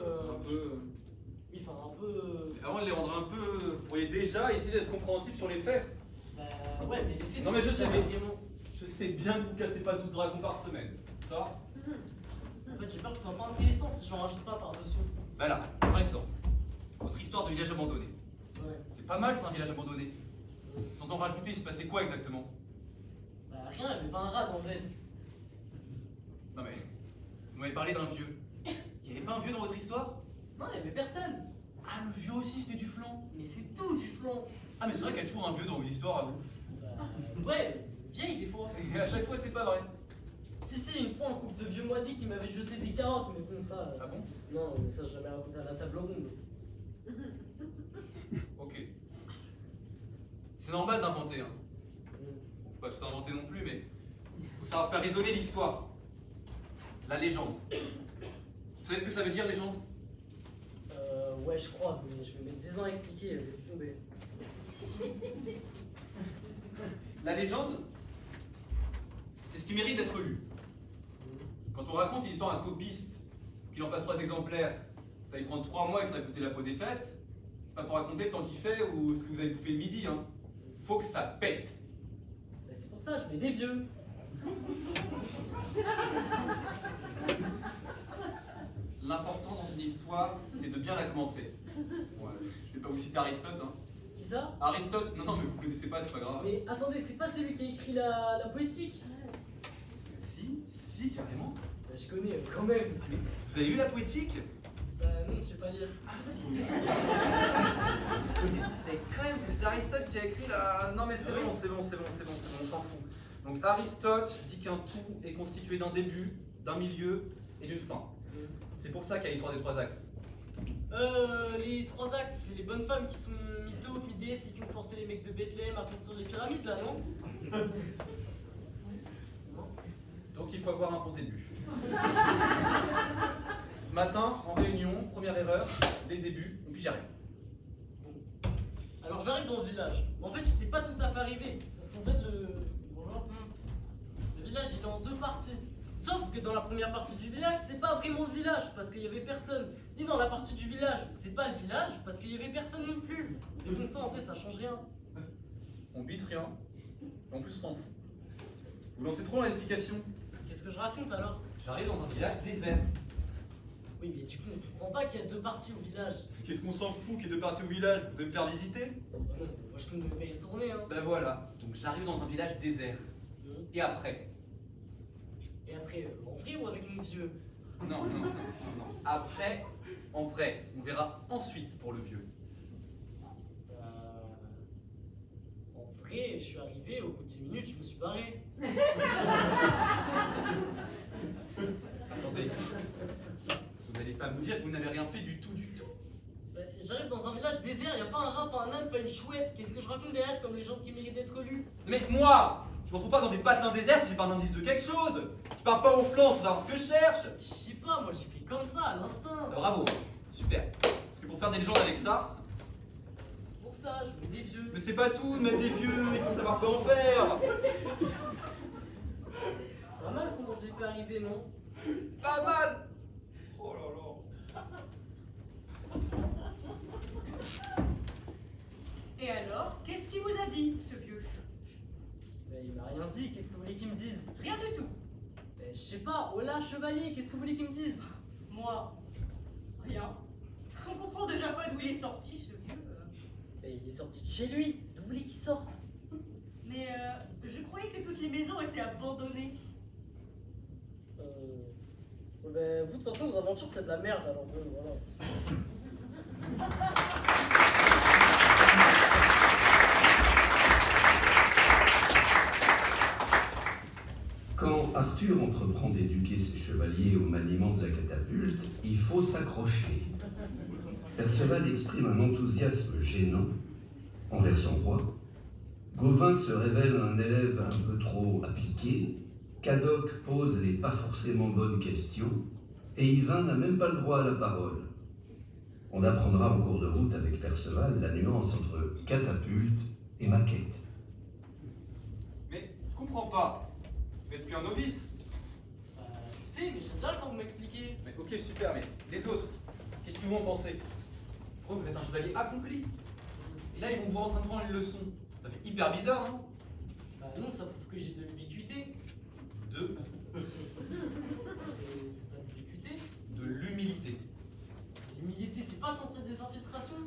Oui, enfin, un peu. Avant de les rendre un peu, vous pourriez déjà essayer d'être compréhensible sur les faits. Bah, ouais, mais les faits, Non, mais je c'est sais jamais bien. vraiment. Je sais bien que vous cassez pas 12 dragons par semaine. Ça? En fait, j'ai peur que ce soit pas intéressant si j'en rajoute pas par-dessus. Bah là, par exemple, votre histoire de village abandonné. Ouais. C'est pas mal, c'est un village abandonné. Sans en rajouter, il se passait quoi exactement? Bah, rien, il y avait pas un rat dans le bled. Non mais, vous m'avez parlé d'un vieux. Il y avait pas un vieux dans votre histoire? Non, il y avait personne. Ah, le vieux aussi, c'était du flan. Mais c'est tout du flan. Ah, mais c'est vrai qu'il y a toujours un vieux dans vos histoires à vous. Bah, ouais, vieille des fois. Et à chaque fois, c'est pas vrai. Si, une fois, un couple de vieux moisis qui m'avait jeté des carottes, mais bon, ça. Ah bon? Non, mais ça, j'ai jamais raconté à la table ronde. Ok. C'est normal d'inventer, hein. Mm. Faut pas tout inventer non plus, mais faut savoir faire résonner l'histoire. La légende. Vous savez ce que ça veut dire, légende? Ouais, je crois, mais je vais mettre 10 ans à expliquer, laisse tomber. La légende, c'est ce qui mérite d'être lu. Quand on raconte une histoire à un copiste, qu'il en fasse 3 exemplaires, ça va lui prendre 3 mois et que ça va coûter la peau des fesses. C'est pas pour raconter le temps qu'il fait ou ce que vous avez bouffé le midi, hein. Faut que ça pète. Bah, c'est pour ça, je mets des vieux. L'important dans une histoire, c'est de bien la commencer. Ouais, je vais pas vous citer Aristote, hein. Qui ça? Aristote, non, mais vous connaissez pas, c'est pas grave. Mais attendez, c'est pas celui qui a écrit la poétique? Si, carrément. Bah, je connais, quand même. Mais vous avez lu la poétique? Bah, non, je sais pas lire. C'est quand même que c'est Aristote qui a écrit la... Non mais c'est bon, on s'en fout. Donc Aristote dit qu'un tout est constitué d'un début, d'un milieu et d'une fin. C'est pour ça qu'il y a l'histoire des 3 actes. Les 3 actes, c'est les bonnes femmes qui sont mythos, midées, c'est qui ont forcé les mecs de Bethléem à construire les pyramides, là, non? Donc il faut avoir un bon début. Ce matin, en réunion, première erreur, dès le début, et puis j'arrive. Alors j'arrive dans le village. En fait, j'étais pas tout à fait arrivé. Parce qu'en fait, le village, il est en 2 parties. Sauf que dans la première partie du village, c'est pas vraiment le village, parce qu'il y avait personne. Ni dans la partie du village, c'est pas le village, parce qu'il y avait personne non plus. Mais comme ça, en vrai, ça change rien. On bite rien, et en plus on s'en fout. Vous lancez trop dans l'explication. Qu'est-ce que je raconte alors? J'arrive dans un village désert. Oui, mais du coup, on comprend pas qu'il y a 2 parties au village. Qu'est-ce qu'on s'en fout qu'il y ait 2 parties au village? Vous devez me faire visiter? Bon, bah non, moi je compte me payer tourner, hein. Ben voilà, donc j'arrive dans un village désert. Et après? Et après, en vrai ou avec mon vieux? Non. Après, en vrai, on verra ensuite pour le vieux. En Après, je suis arrivé, au bout de 10 minutes, je me suis barré. Attendez. Vous n'allez pas me dire que vous n'avez rien fait du tout, du tout. Bah, j'arrive dans un village désert, y a pas un rat, pas un âne, pas une chouette. Qu'est-ce que je raconte derrière comme légende qui mérite d'être lue? Mais moi, je me retrouve pas dans des patelins déserts si j'ai pas un indice de quelque chose. Je pars pas au flanc sans savoir ce que je cherche. Je sais pas, moi j'ai fait comme ça, à l'instinct. Bravo, super. Parce que pour faire des légendes avec ça, C'est pour ça, je mets des vieux. mais c'est pas tout de mettre des vieux, il faut savoir quoi en faire. C'est pas mal comment j'ai fait arriver, non? Pas mal. Oh là là. Et alors, qu'est-ce qu'il vous a dit, ce vieux? Mais il m'a rien dit, qu'est-ce que vous voulez qu'il me dise? Rien du tout. Mais je sais pas, oh là, chevalier, qu'est-ce que vous voulez qu'il me dise? Moi, rien. On comprend déjà pas d'où il est sorti, ce vieux. Mais il est sorti de chez lui, d'où vous voulez qu'il sorte? Mais je croyais que toutes les maisons étaient abandonnées. Ben, vous, de toute façon, vos aventures, c'est de la merde, alors bon, voilà. Quand Arthur entreprend d'éduquer ses chevaliers au maniement de la catapulte, il faut s'accrocher. Perceval exprime un enthousiasme gênant envers son roi. Gauvin se révèle un élève un peu trop appliqué. Cadoc pose les pas forcément bonnes questions. Et Yvain n'a même pas le droit à la parole. On apprendra en cours de route avec Perceval la nuance entre catapulte et maquette. Mais je comprends pas. Vous êtes plus un novice. Je sais, mais j'aime bien quand vous m'expliquez. Mais ok, super, mais les autres, qu'est-ce que vous en pensez? Oh, vous êtes un chevalier accompli. Et là, ils vont vous voir en train de prendre une leçon. Ça fait hyper bizarre, non? Bah non, ça prouve que j'ai de l'ubiquité. De C'est pas de l'ubiquité. de l'humilité. L'humilité, c'est pas quand il y a des infiltrations.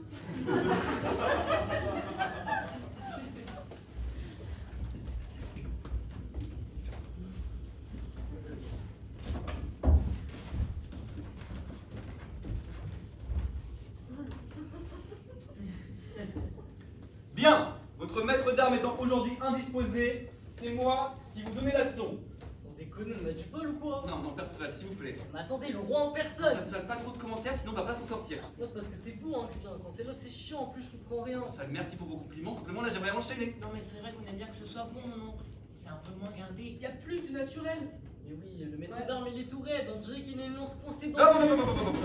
Bien. Votre maître d'armes étant aujourd'hui indisposé, c'est moi qui vous donnais la leçon. Sans déconner, on a du bol ou quoi? Non, non, Perceval, s'il vous plaît. Mais attendez, le roi en personne. Perceval, pas trop de commentaires, sinon on va pas s'en sortir. Moi, c'est parce que c'est vous, hein, qui vient. Quand c'est l'autre, c'est chiant. En plus, je comprends rien. Perceval, merci pour vos compliments. Simplement, là, j'aimerais enchaîner. Non mais c'est vrai qu'on aime bien que ce soit vous, mon oncle. C'est un peu moins guindé. Il y a plus du naturel. Mais oui, le maître Ouais. d'armes, il est tout raide. On dirait qu'il a une lance coincée dans Non, le non, non, non, non, non, non.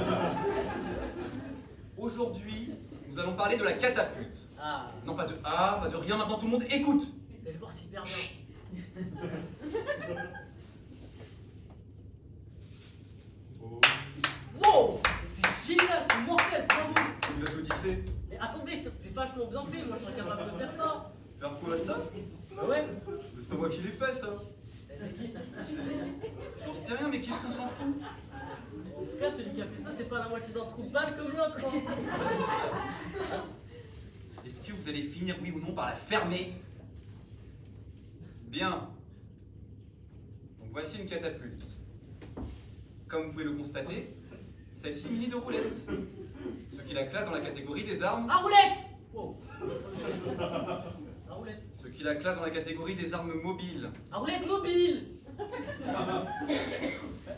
Aujourd'hui, nous allons parler de la catapulte. Ah, Non, pas de A, pas de rien, maintenant tout le monde écoute. vous allez voir, c'est hyper bien. Wow, c'est génial, c'est mortel, bravo. Vous applaudissez. Mais attendez, c'est vachement bien fait. Moi, je suis incapable de faire ça. Faire quoi ça? Bah ouais. C'est pas moi qui l'ai fait ça. Bah, c'est qui? J'en sais rien, mais qu'est-ce qu'on s'en fout? En tout cas, celui qui a fait ça, c'est pas la moitié d'un trou de balle comme l'autre. Hein. Est-ce que vous allez finir, oui ou non, par la fermer? Bien. Donc voici une catapulte. Comme vous pouvez le constater, celle-ci est munie de roulettes. Ce qui la classe dans la catégorie des armes. Ah, roulette. Wow. Ah, roulette. Ce qui la classe dans la catégorie des armes mobiles. Ah, roulette mobile.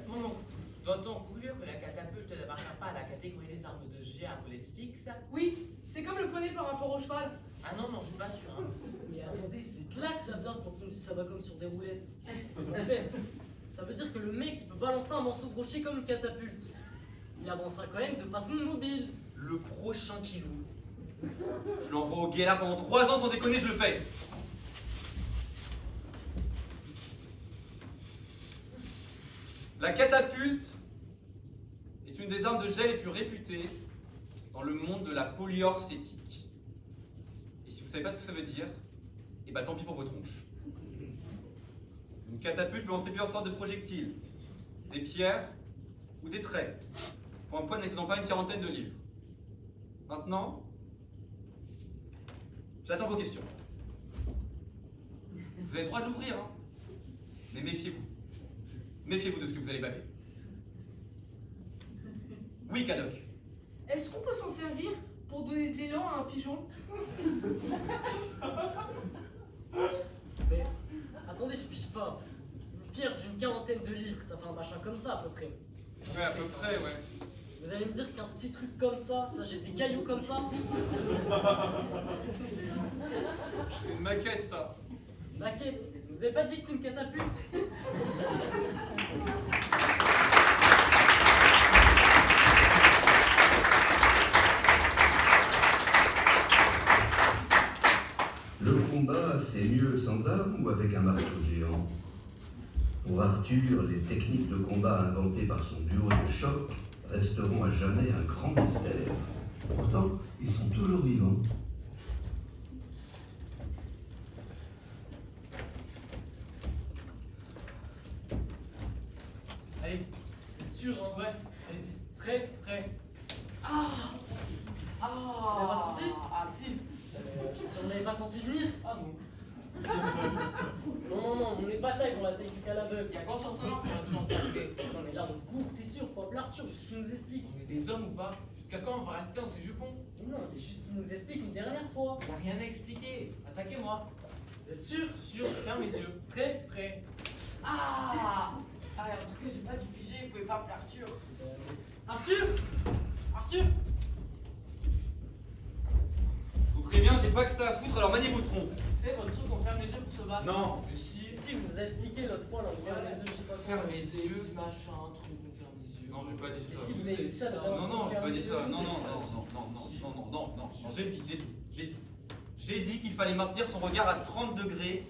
Mon oncle, doit-on conclure que la catapulte n'appartient pas à la catégorie des armes de jet à roulette fixe? Oui, c'est comme le poney par rapport au cheval. Ah non, non, je suis pas sûr. Hein. Mais attendez, c'est de là que ça vient quand on dit ça va comme sur des roulettes. En fait, ça veut dire que le mec, il peut balancer un morceau de rocher comme une catapulte. Il avancera quand même de façon mobile. Le prochain qui loue, je l'envoie au guet pendant 3 ans sans déconner, je le fais. La catapulte est une des armes de jet les plus réputées dans le monde de la polyorcétique. Et si vous savez pas ce que ça veut dire, et bah tant pis pour vos tronches. Une catapulte peut lancer plusieurs sortes de projectiles, des pierres ou des traits, pour un poids n'excédant pas une quarantaine de livres. Maintenant, j'attends vos questions. Vous avez le droit de l'ouvrir, hein. Mais méfiez-vous. Méfiez-vous de ce que vous allez baver. Oui, Cadoc. Est-ce qu'on peut s'en servir pour donner de l'élan à un pigeon? Mais attendez, je piche pas. Une pierre d'une quarantaine de livres, ça fait un machin comme ça à peu près. Ouais, à peu près, ouais. Vous allez me dire qu'un petit truc comme ça jette des cailloux comme ça? C'est une maquette, ça. Maquette, vous avez pas dit que c'était une catapulte? Le combat, c'est mieux sans armes ou avec un marteau géant? Pour Arthur, les techniques de combat inventées par son duo de choc resteront à jamais un grand mystère. Pourtant, ils sont toujours vivants. Allez, vous êtes sûr, hein? Ouais, allez-y. Prêt? Prêt. Ah! Ah. Vous l'avez pas senti? Ah si. J'en avais pas senti venir? Ah non. Non, on est bataille pour la technique à l'aveugle. Il y a qu'en sortant qu'on a de chance d'arriver. Non mais là on se court, c'est sûr, faut appeler Arthur, juste qu'il nous explique. On est des hommes ou pas? Jusqu'à quand on va rester dans ces jupons? Non, mais juste qu'il nous explique une dernière fois. Il n'y a rien à expliquer. Attaquez-moi. Vous êtes sûr? Sûr, ferme les yeux. Prêt? Prêt. Ah. Ah, en tout cas, j'ai pas dû piger. Vous pouvez pas appeler Arthur. Arthur! Arthur! Je vous préviens, j'ai pas que ça à foutre, alors maniez vos trompes. C'est votre truc, on ferme les yeux pour se battre. Non. Mais si. Si, vous nous a expliqué l'autre fois, là, on ferme les yeux, je sais pas quoi. Ferme les yeux. Petit machin, truc, on ferme les yeux. Non, j'ai pas dit Et ça. si vous avez dit ça, la dernière Non, fois, non, on j'ai ferme pas dit les ça. yeux. Non, j'ai dit qu'il fallait maintenir son regard à 30 degrés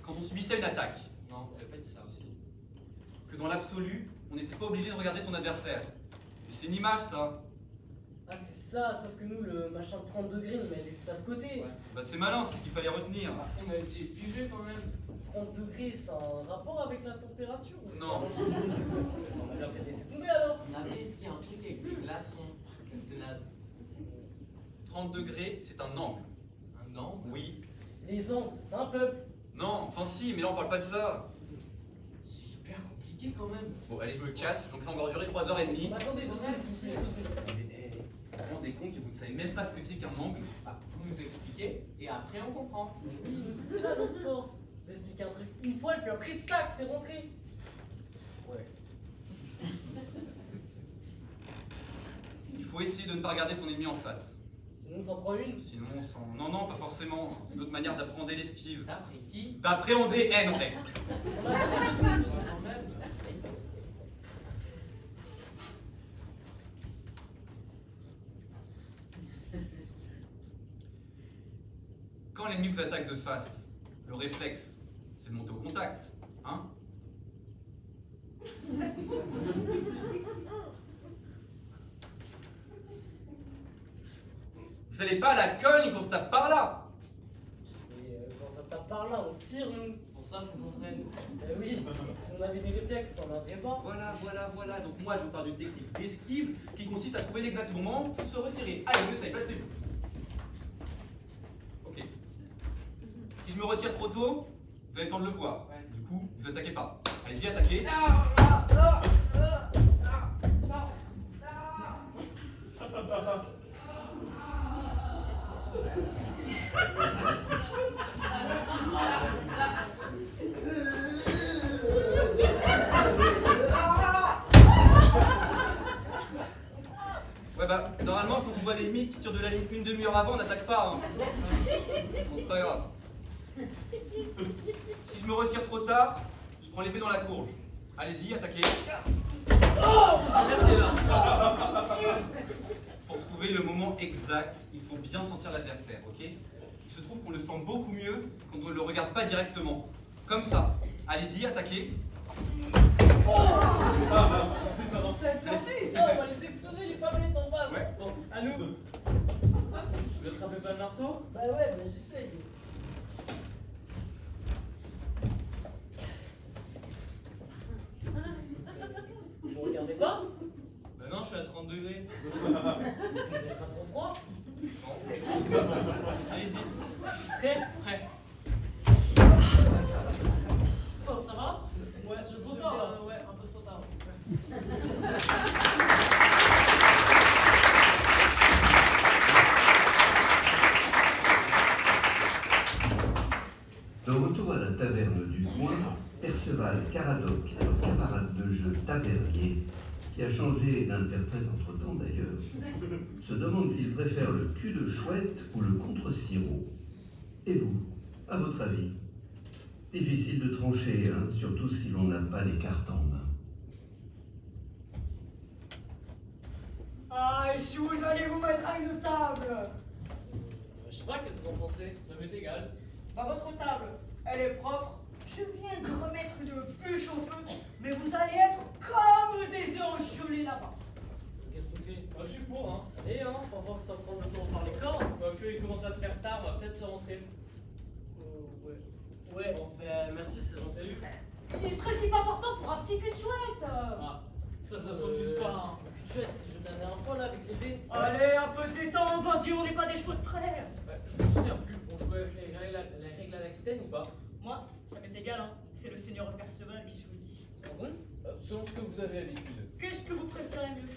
quand on subissait une attaque. Non, vous avez pas dit ça. Si. Que dans l'absolu, on n'était pas obligé de regarder son adversaire. Et c'est une image, ça. Ah, c'est ça, sauf que nous, le machin de 30 degrés, on a laissé ça de côté. Ouais. Bah c'est malin, c'est ce qu'il fallait retenir. On a essayé de piger quand même. 30 degrés, ça a un rapport avec la température ou- Non. On a bien fait laisser tomber alors. On avait essayé un truc avec des glaçons. C'était naze. 30 degrés, c'est un angle. Un angle. Oui. Les angles, c'est un peuple. Non, enfin si, mais là on parle pas de ça. C'est hyper compliqué quand même. Bon, allez, je me casse, donc ça va encore durer 3h30. Attendez, 2 secondes, s'il vous plaît, 2 secondes. Vous vous rendez compte que vous ne savez même pas ce que c'est qu'un angle? Ah, vous nous expliquez et après on comprend. Oui, mais c'est ça notre force. Vous expliquez un truc une fois et puis après, tac, c'est rentré. Ouais. Il faut essayer de ne pas regarder son ennemi en face. Sinon, on s'en prend une. Sinon, on s'en... Non, non, pas forcément. C'est notre manière d'appréhender l'esquive. D'après qui? D'appréhender haine, en fait. Quand même. Quand l'ennemi vous attaque de face, le réflexe, c'est de monter au contact. Hein? Vous allez pas à la cogne quand on se tape par là. Et quand ça tape par là, on se tire, nous. C'est pour ça qu'on s'entraîne. Oui, si on avait des réflexes, on n'en aurait pas. Voilà. Donc moi, je vous parle d'une technique d'esquive qui consiste à trouver l'exact moment pour se retirer. Allez, vous savez, placez-vous. Ok. Si je me retire trop tôt, vous avez le temps de le voir. Ouais. Du coup, vous attaquez pas. Allez-y, attaquez. Ouais bah, normalement quand on voit l'ennemi qui se tire de la ligne une demi-heure avant, on n'attaque pas. Hein. Bon, c'est pas grave. Si je me retire trop tard, je prends l'épée dans la courge. Allez-y, attaquez. Pour trouver le moment exact, il faut bien sentir l'adversaire, ok? Il se trouve qu'on le sent beaucoup mieux quand on ne le regarde pas directement. Comme ça. Allez-y, attaquez. C'est pas mortel, ça. Allez-y. Non, on va les exploser, les pavelettes en face. Ouais. Bon, à nous. Vous attrapez pas le marteau? Bah ouais, mais j'essaye. Vous regardez pas? Bah non, je suis à 30 degrés. Vous avez pas trop froid? Allez-y. Prêt? Prêt. Oh, ça va? Ouais, Tu veux trop tard, là? ouais, un peu trop tard. Donc, fermier, qui a changé d'interprète entre-temps d'ailleurs, se demande s'il préfère le cul de chouette ou le contre-sirop. Et vous, à votre avis? Difficile de trancher, hein, surtout si l'on n'a pas les cartes en main. Ah, et si vous allez vous mettre à une table? Je sais pas, qu'est-ce que vous en pensez? Ça m'est égal. Bah, votre table, elle est propre. Je viens de remettre une bûche au feu, mais vous allez être comme des œufs gelés là-bas. Qu'est-ce qu'on fait? Moi, je suis pour, hein. Allez, hein, on va voir que ça prend le temps par les cordes. Quoique, il commence à se faire tard, on va peut-être se rentrer. Ouais. Ouais, bon, ben merci, c'est gentil. Salut. Il serait-il pas important pour un petit cul de chouette? Ah, ça se refuse pas, hein. Chouette, c'est le jeu de la dernière fois là avec les dés. Allez, un peu de détente, ben Dieu, on n'est pas des chevaux de travers. Ouais, je me souviens plus. On jouait avec les règles à l'Aquitaine ou pas? Moi, ça m'est égal, hein. C'est le seigneur Perceval qui choisit. Ah bon? Selon ce que vous avez l'habitude. Qu'est-ce que vous préférez mieux?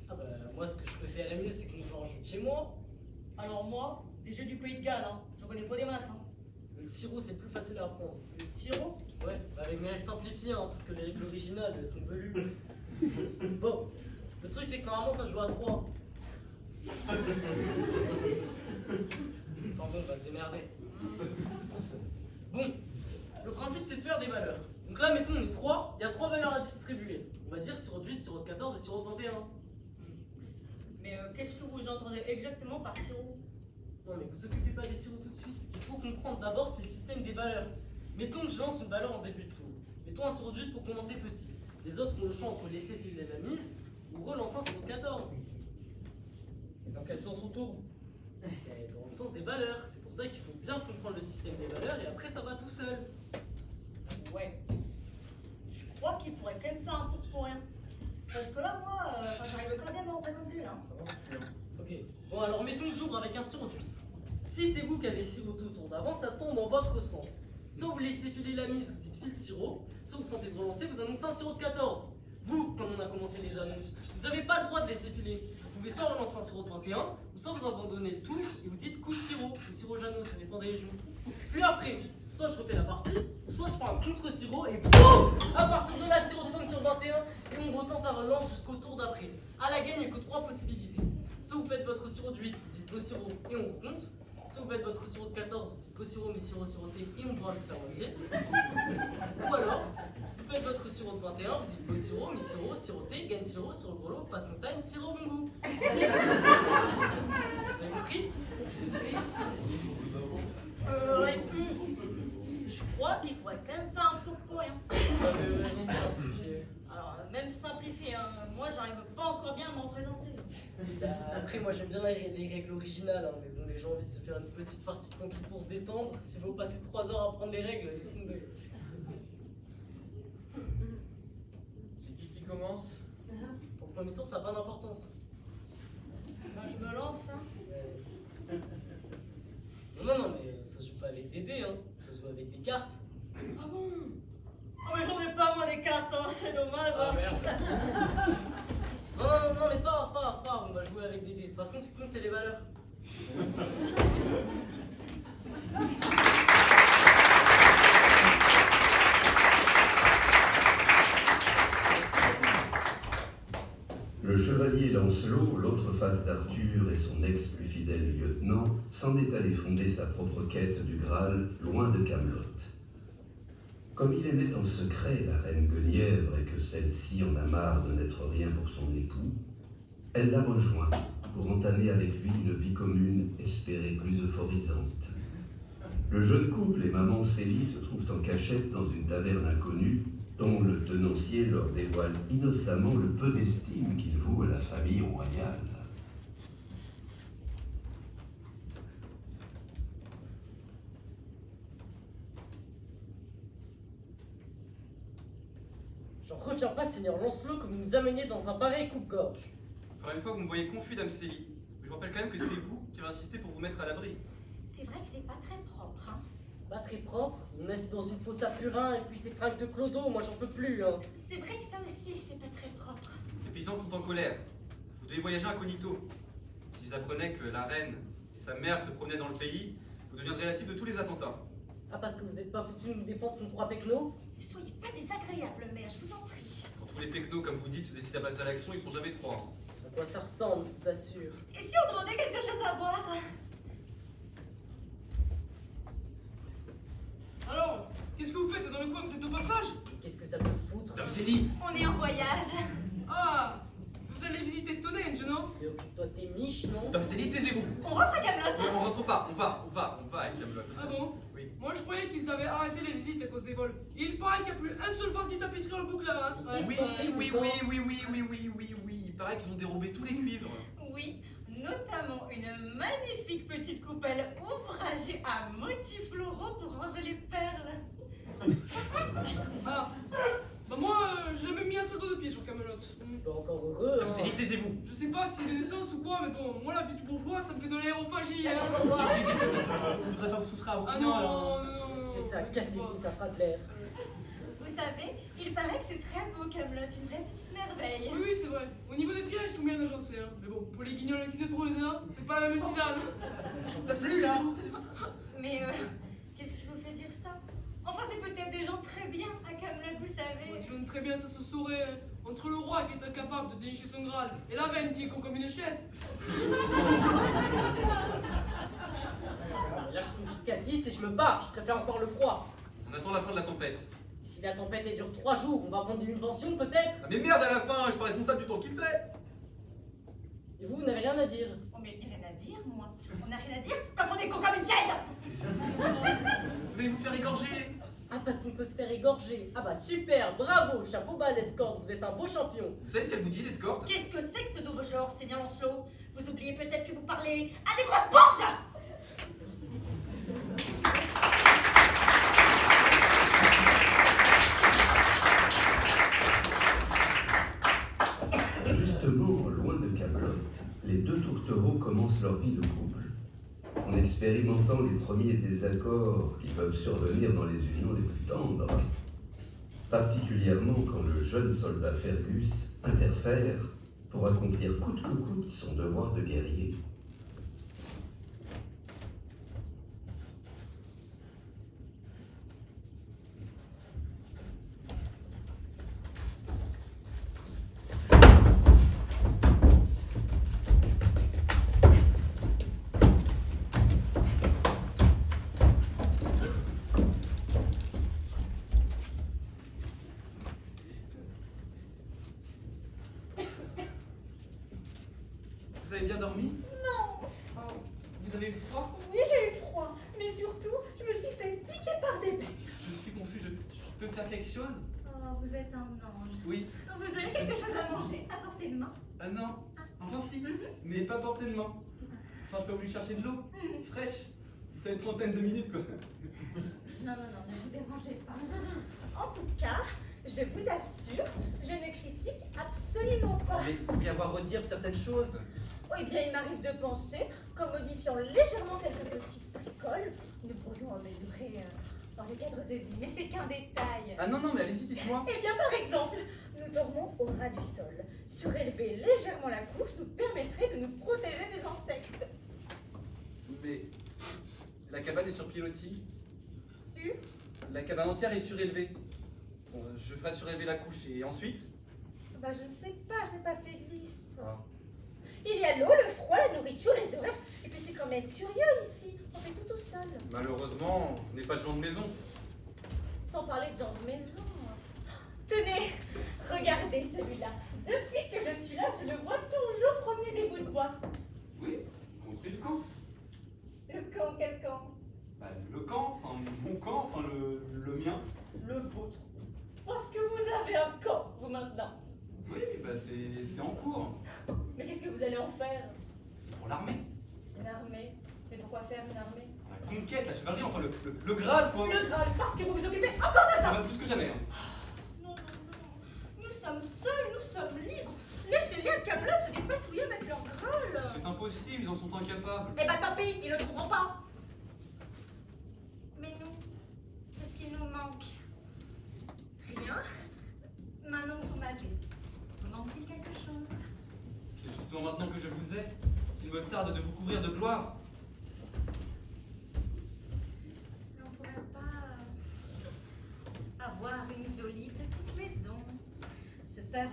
Ah bah, moi ce que je préférais mieux c'est que nous jouions chez moi. Alors moi, les jeux du pays de Galles, hein. J'en connais pas des masses, hein. Le sirop c'est plus facile à apprendre. Le sirop? Ouais, avec mes règles simplifiées, hein, parce que les règles originales elles sont velues. Bon, le truc c'est que normalement ça joue à 3. Enfin bon, on va se démerder. Bon, le principe c'est de faire des valeurs. Donc là, mettons on est 3, il y a 3 valeurs à distribuer. On va dire sirop de 8, sirop de 14 et sirop de 21. Mais qu'est-ce que vous entendez exactement par sirop? Non mais vous occupez pas des sirops tout de suite, ce qu'il faut comprendre d'abord c'est le système des valeurs. Mettons que je lance une valeur en début de tour. Mettons un sirop de 8 pour commencer petit. Les autres ont le choix entre laisser filer la mise ou relancer un sirop de 14. Et dans quel sens on tourne? Dans le sens des valeurs, c'est pour ça qu'il faut bien comprendre le système des valeurs et après ça va tout seul. Ouais. Je crois qu'il faudrait quand même faire un tour pour rien. Parce que là, moi, j'arrive quand même à me représenter, là. Ok, bon alors mettons que j'ouvre avec un sirop de 8. Si c'est vous qui avez siroté au tour d'avant, ça tombe dans votre sens. Soit vous laissez filer la mise, vous dites file sirop, soit vous sentez de relancer, vous annoncez un sirop de 14. Vous, comme on a commencé les annonces, vous n'avez pas le droit de laisser filer. Vous pouvez soit relancer un sirop de 21, ou soit vous abandonnez le tour et vous dites couche sirop, ou sirop Jeannot, ça dépend des jours. Puis après, soit je refais la partie, soit je fais un contre-sirop et BOUM! À partir de là, sirop de pointe sur 21 et on retente la relance jusqu'au tour d'après. À la gagne, il n'y a que 3 possibilités. Soit vous faites votre sirop de 8, vous dites beau sirop et on recompte. Soit vous faites votre sirop de 14, vous dites beau sirop, mi-sirop, siroté et on vous rajoute la moitié. Ou alors, vous faites votre sirop de 21, vous dites beau sirop, mi-sirop, siroté, gagne sirop, sirop grelot, passe montagne, sirop bon goût. Vous avez compris? Ouais. Je crois qu'il faudrait quand même faire un tour pour rien. Alors, même simplifié, hein. Moi, j'arrive pas encore bien à me représenter. Après, moi j'aime bien les règles originales, hein, mais bon, les gens ont envie de se faire une petite partie tranquille pour se détendre. Si vous passez 3 heures à apprendre les règles, laisse tomber. C'est qui commence? Pour le premier tour, ça n'a pas d'importance. Bah, je me lance, hein. Non, mais ça se joue pas avec des dés, hein. Ça se joue avec des cartes. Ah bon? Oh, mais j'en ai pas, moi, des cartes, hein. C'est dommage, Ah hein. merde. Non, mais c'est pas grave, on va jouer avec des dés. De toute façon, ce qui compte, c'est les valeurs. Le chevalier Lancelot, l'autre face d'Arthur et son ex plus fidèle lieutenant, s'en est allé fonder sa propre quête du Graal, loin de Camelot. Comme il aimait en secret la reine Guenièvre et que celle-ci en a marre de n'être rien pour son époux, elle l'a rejoint pour entamer avec lui une vie commune espérée plus euphorisante. Le jeune couple et maman Célie se trouvent en cachette dans une taverne inconnue dont le tenancier leur dévoile innocemment le peu d'estime qu'il voue à la famille royale. J'en reviens pas, Seigneur Lancelot, que vous nous ameniez dans un pareil coupe-gorge. Encore une fois, vous me voyez confus, Dame Célie. Mais je vous rappelle quand même que c'est vous qui avez insisté pour vous mettre à l'abri. C'est vrai que c'est pas très propre, hein. Pas très propre, on est assis dans une fosse à purin et puis ces fringues de clodo, moi j'en peux plus, hein. C'est vrai que ça aussi, c'est pas très propre. Les paysans sont en colère. Vous devez voyager incognito. S'ils apprenaient que la reine et sa mère se promenaient dans le pays, vous deviendrez la cible de tous les attentats. Ah, parce que vous êtes pas foutu de nous défendre contre 3 pecnos? Ne soyez pas désagréable, mère, je vous en prie. Quand Entre les pecnos, comme vous dites, se décident à passer à l'action, ils sont jamais trois. À quoi ça ressemble, je vous assure. Et si on demandait quelque chose à boire? Alors, qu'est-ce que vous faites dans le coin? Vous êtes au passage? Qu'est-ce que ça peut te foutre? Dame Célie! On est en voyage. Ah, vous allez visiter Stonehenge, non? Mais occupe-toi de tes miches, non? Dame Célie, taisez-vous! On rentre à Camelot. On rentre pas, on va à Camelot. Ah bon? Oui. Moi je croyais qu'ils avaient arrêté les visites à cause des vols. Il paraît qu'il n'y a plus un seul vase ni tapisserie en boucle là. Hein. Qu'est-ce Oui, qu'on fait, oui, encore? oui. Il paraît qu'ils ont dérobé tous les cuivres. Oui, notamment une magnifique petite coupelle ouvragée à motifs floraux pour ranger les perles. Ah, bah moi j'ai jamais mis un seul dos de pied sur Camelot. Pas encore heureux, Dame hein. Célie, taisez-vous! Je sais pas si c'est des naissances ou quoi, mais bon, moi la vie du bourgeois ça me fait de l'aérophagie. Hein. Je voudrais pas vous soustraire à vos Ah clients, non, alors. non, non. C'est ça, non, cassez-vous, ça fera clair. Vous savez, il paraît que c'est très beau Camelot, une vraie petite merveille. Oui, oui, c'est vrai. Au niveau des pièges, tout bien agencé. Hein. Mais bon, pour les guignols qui se trouvent là, c'est pas la même tisane. Dame Célie, taisez-vous! Mais qu'est-ce qui vous fait dire ça? Enfin, c'est peut-être des gens très bien à Camelot, vous savez. Je très bien, ça se saurait. Hein. Entre le roi qui est incapable de dénicher son Graal et la reine qui est con comme une chaise. Là, je compte jusqu'à 10 et je me barre, je préfère encore le froid. On attend la fin de la tempête. Et si la tempête elle dure 3 jours, on va prendre une pension peut-être? Ah mais merde à la fin, je suis pas responsable du temps qu'il fait! Et vous n'avez rien à dire? Oh, mais je n'ai rien à dire, moi. On n'a rien à dire quand on est con comme une chaise. Vous allez vous faire égorger! Ah, parce qu'on peut se faire égorger. Ah bah super, bravo, chapeau bas l'escorte, vous êtes un beau champion. Vous savez ce qu'elle vous dit, l'escorte? Qu'est-ce que c'est que ce nouveau genre, Seigneur Lancelot? Vous oubliez peut-être que vous parlez à des grosses planches. Justement, loin de Camelot, les deux tourtereaux commencent leur vie de couple, en expérimentant les premiers désaccords qui peuvent survenir dans les unions les plus tendres, particulièrement quand le jeune soldat Fergus interfère pour accomplir coûte que coûte son devoir de guerrier. Vous avez bien dormi? Non. Oh, vous avez eu froid? Oui, j'ai eu froid, mais surtout, je me suis fait piquer par des bêtes. Je suis confus, je peux faire quelque chose? Oh, vous êtes un ange. Oui. Vous avez quelque chose à manger à portée de main? Ah non. Enfin si, mais pas portée de main. Enfin, je peux vous lui chercher de l'eau, fraîche. Ça fait une trentaine de minutes, quoi. Non, ne vous dérangez pas. En tout cas, je vous assure, je ne critique absolument pas. Mais il peut y avoir redire certaines choses. Oh, eh bien, il m'arrive de penser qu'en modifiant légèrement quelques petites bricoles, nous pourrions améliorer dans le cadre de vie. Mais c'est qu'un détail. Ah non, mais allez-y, dites-moi. Eh bien, par exemple, nous dormons au ras du sol. Surélever légèrement la couche nous permettrait de nous protéger des insectes. Mais la cabane est sur pilotis. Sûr? La cabane entière est surélevée. Bon, je ferai surélever la couche et ensuite. Bah, je ne sais pas, je n'ai pas fait de liste. Ah. Il y a l'eau, le froid, la nourriture, les horaires. Et puis c'est quand même curieux ici. On fait tout au sol. Malheureusement, on n'est pas de gens de maison. Sans parler de gens de maison. Tenez, regardez celui-là. Depuis que je suis là, je le vois toujours promener des bouts de bois. Oui, construit le camp. Le camp, quel camp? Bah, le camp, enfin mon camp, enfin le mien. Le vôtre. Parce que vous avez un camp, vous maintenant. Oui, bah c'est en cours. Mais qu'est-ce que vous allez en faire? C'est pour l'armée. Une armée? Mais pourquoi faire une armée? La conquête, la chevalerie, enfin le Graal, quoi. Le Graal, parce que vous vous occupez encore de Ça ça. va plus que jamais. Hein. Non. Nous sommes seuls, nous sommes libres. Laissez-les à Camelot se dépatouiller avec leur Graal. C'est impossible, ils en sont incapables. Eh ben tant pis, ils ne le trouveront pas. Mais nous, qu'est-ce qu'il nous manque? Rien. Maintenant que vous m'avez, vous manque-t-il quelque chose? C'est justement maintenant que je vous ai qu'il me tarde de vous couvrir de gloire. On ne pourrait pas avoir une jolie petite maison, se faire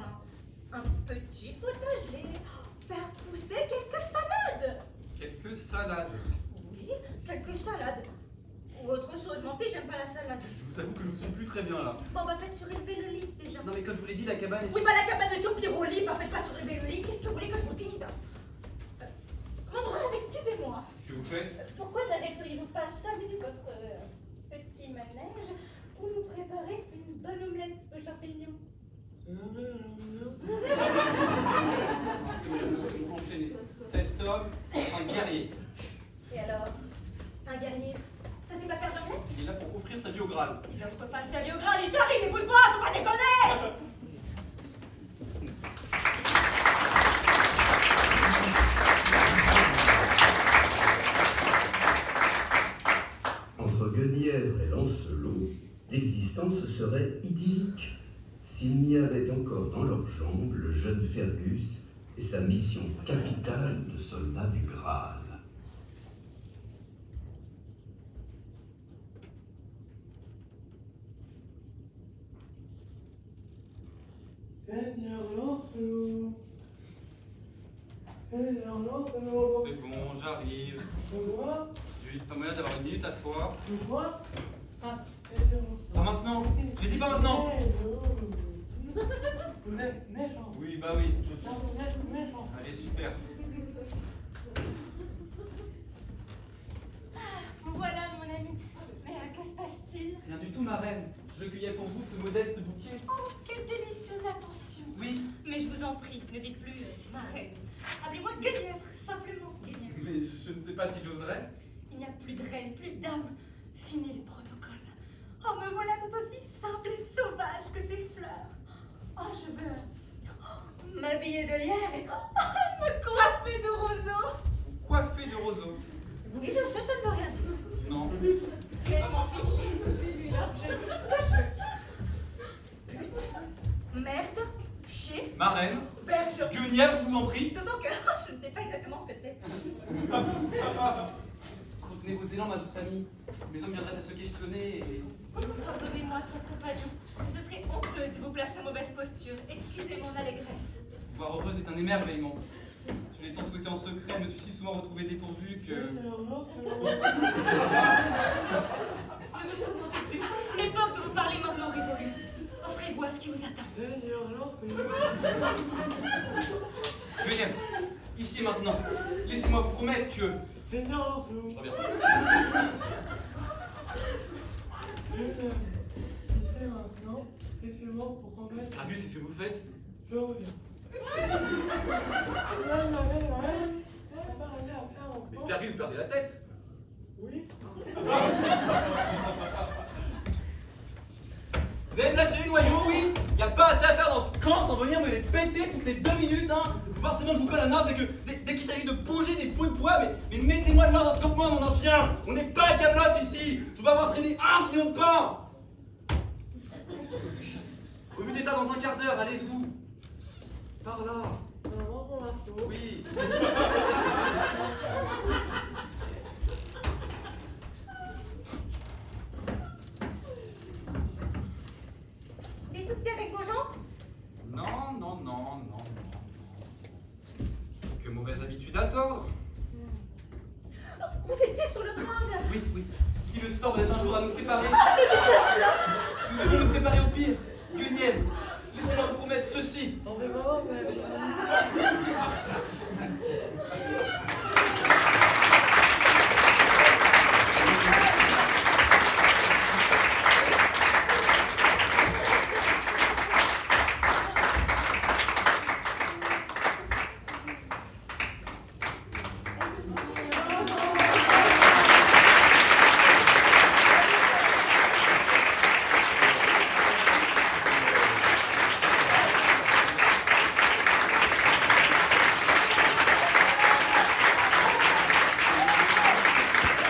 un petit potager, faire pousser quelques salades. Quelques salades. Oui, quelques salades. Ou autre chose, je m'en fiche, j'aime pas la salade. Je vous avoue que je ne suis plus très bien là. Bon, bah faites surélever le lit déjà. Non mais comme je vous l'ai dit, la cabane est... Oui, bah la cabane est sur pied au lit, bah faites pas surélever le lit, qu'est-ce que vous voulez que je vous dise? Mon brave, excusez-moi. Qu'est-ce que vous faites? Pourquoi n'arrêteriez-vous pas 5 minutes votre petit manège pour nous préparer une bonne omelette aux champignons? C'est bon, enchaîner. Cet homme est un guerrier. Et alors? Un guerrier, ça c'est pas faire d'omelette? Il est là pour offrir sa vie au Graal. Il offre pas sa vie au gras, les charries, des bouts de bois, faut pas déconner! Entre Guenièvre et Lancelot, l'existence serait idyllique s'il n'y avait encore dans leurs jambes le jeune Fergus et sa mission capitale de soldat du Graal. C'est bon, j'arrive. J'ai pas moyen d'avoir une minute à soi. Pas maintenant. J'ai dit pas maintenant. Oui, bah oui. Allez, super. Voilà mon ami, mais que se passe-t-il? Rien du tout, ma reine. Je cueillais pour vous ce modeste bouquet. Oh, quelle délicieuse attention! Oui, Mais je vous en prie, ne dites plus ma reine. Appelez-moi Guenièvre, simplement Guenièvre. mais je ne sais pas si j'oserais. Il n'y a plus de reine, plus de dame. Fini les protocoles. Oh, me voilà tout aussi simple et sauvage que ces fleurs. Oh, je veux m'habiller de lierre et me coiffer de roseaux. Coiffé de roseau. Oui, je sais, ça ne veut rien dire. Non. Mais je m'en fiche. Je dis ce que je veux. Pute, merde, chier, Ma reine, verge. Guenièvre, je vous en prie. D'autant que je ne sais pas exactement ce que c'est. Retenez vos élans, ma douce amie. Mes hommes viendraient à se questionner et... Pardonnez-moi, cher compagnon. Je serais honteuse de vous placer en mauvaise posture. Excusez mon allégresse. Vous voir heureuse est un émerveillement. Je l'ai tant souhaité en secret, me suis si souvent retrouvé dépourvu que... Ne me tourmentez plus. L'époque de vous parler maintenant révolue. Offrez-vous à ce qui vous attend. Guenièvre, ici et maintenant, laissez-moi vous promettre que... Je reviens. Fergus, c'est ce que vous faites? Mais Fergus, vous perdez la tête. Vous allez me lâcher les noyaux, oui? Y a pas assez à faire dans ce camp sans venir me les péter toutes les 2 minutes, hein? Forcément, je vous colle un ordre dès qu'il s'agit de bouger des bouts de bois, mais mettez-moi de l'ordre dans ce campement, mon ancien! On n'est pas à Camelot ici! Je dois avoir traîné 1 kilo de pain! Revue d'état dans un quart d'heure, allez où? Par là! Oui! Des soucis avec vos jambes? Non. Que mauvaise habitude à tort! Vous étiez sur le point de... Oui. Si le sort venait un jour à nous séparer, nous devons nous préparer au pire. Guenièvre, laissez-moi vous promettre ceci.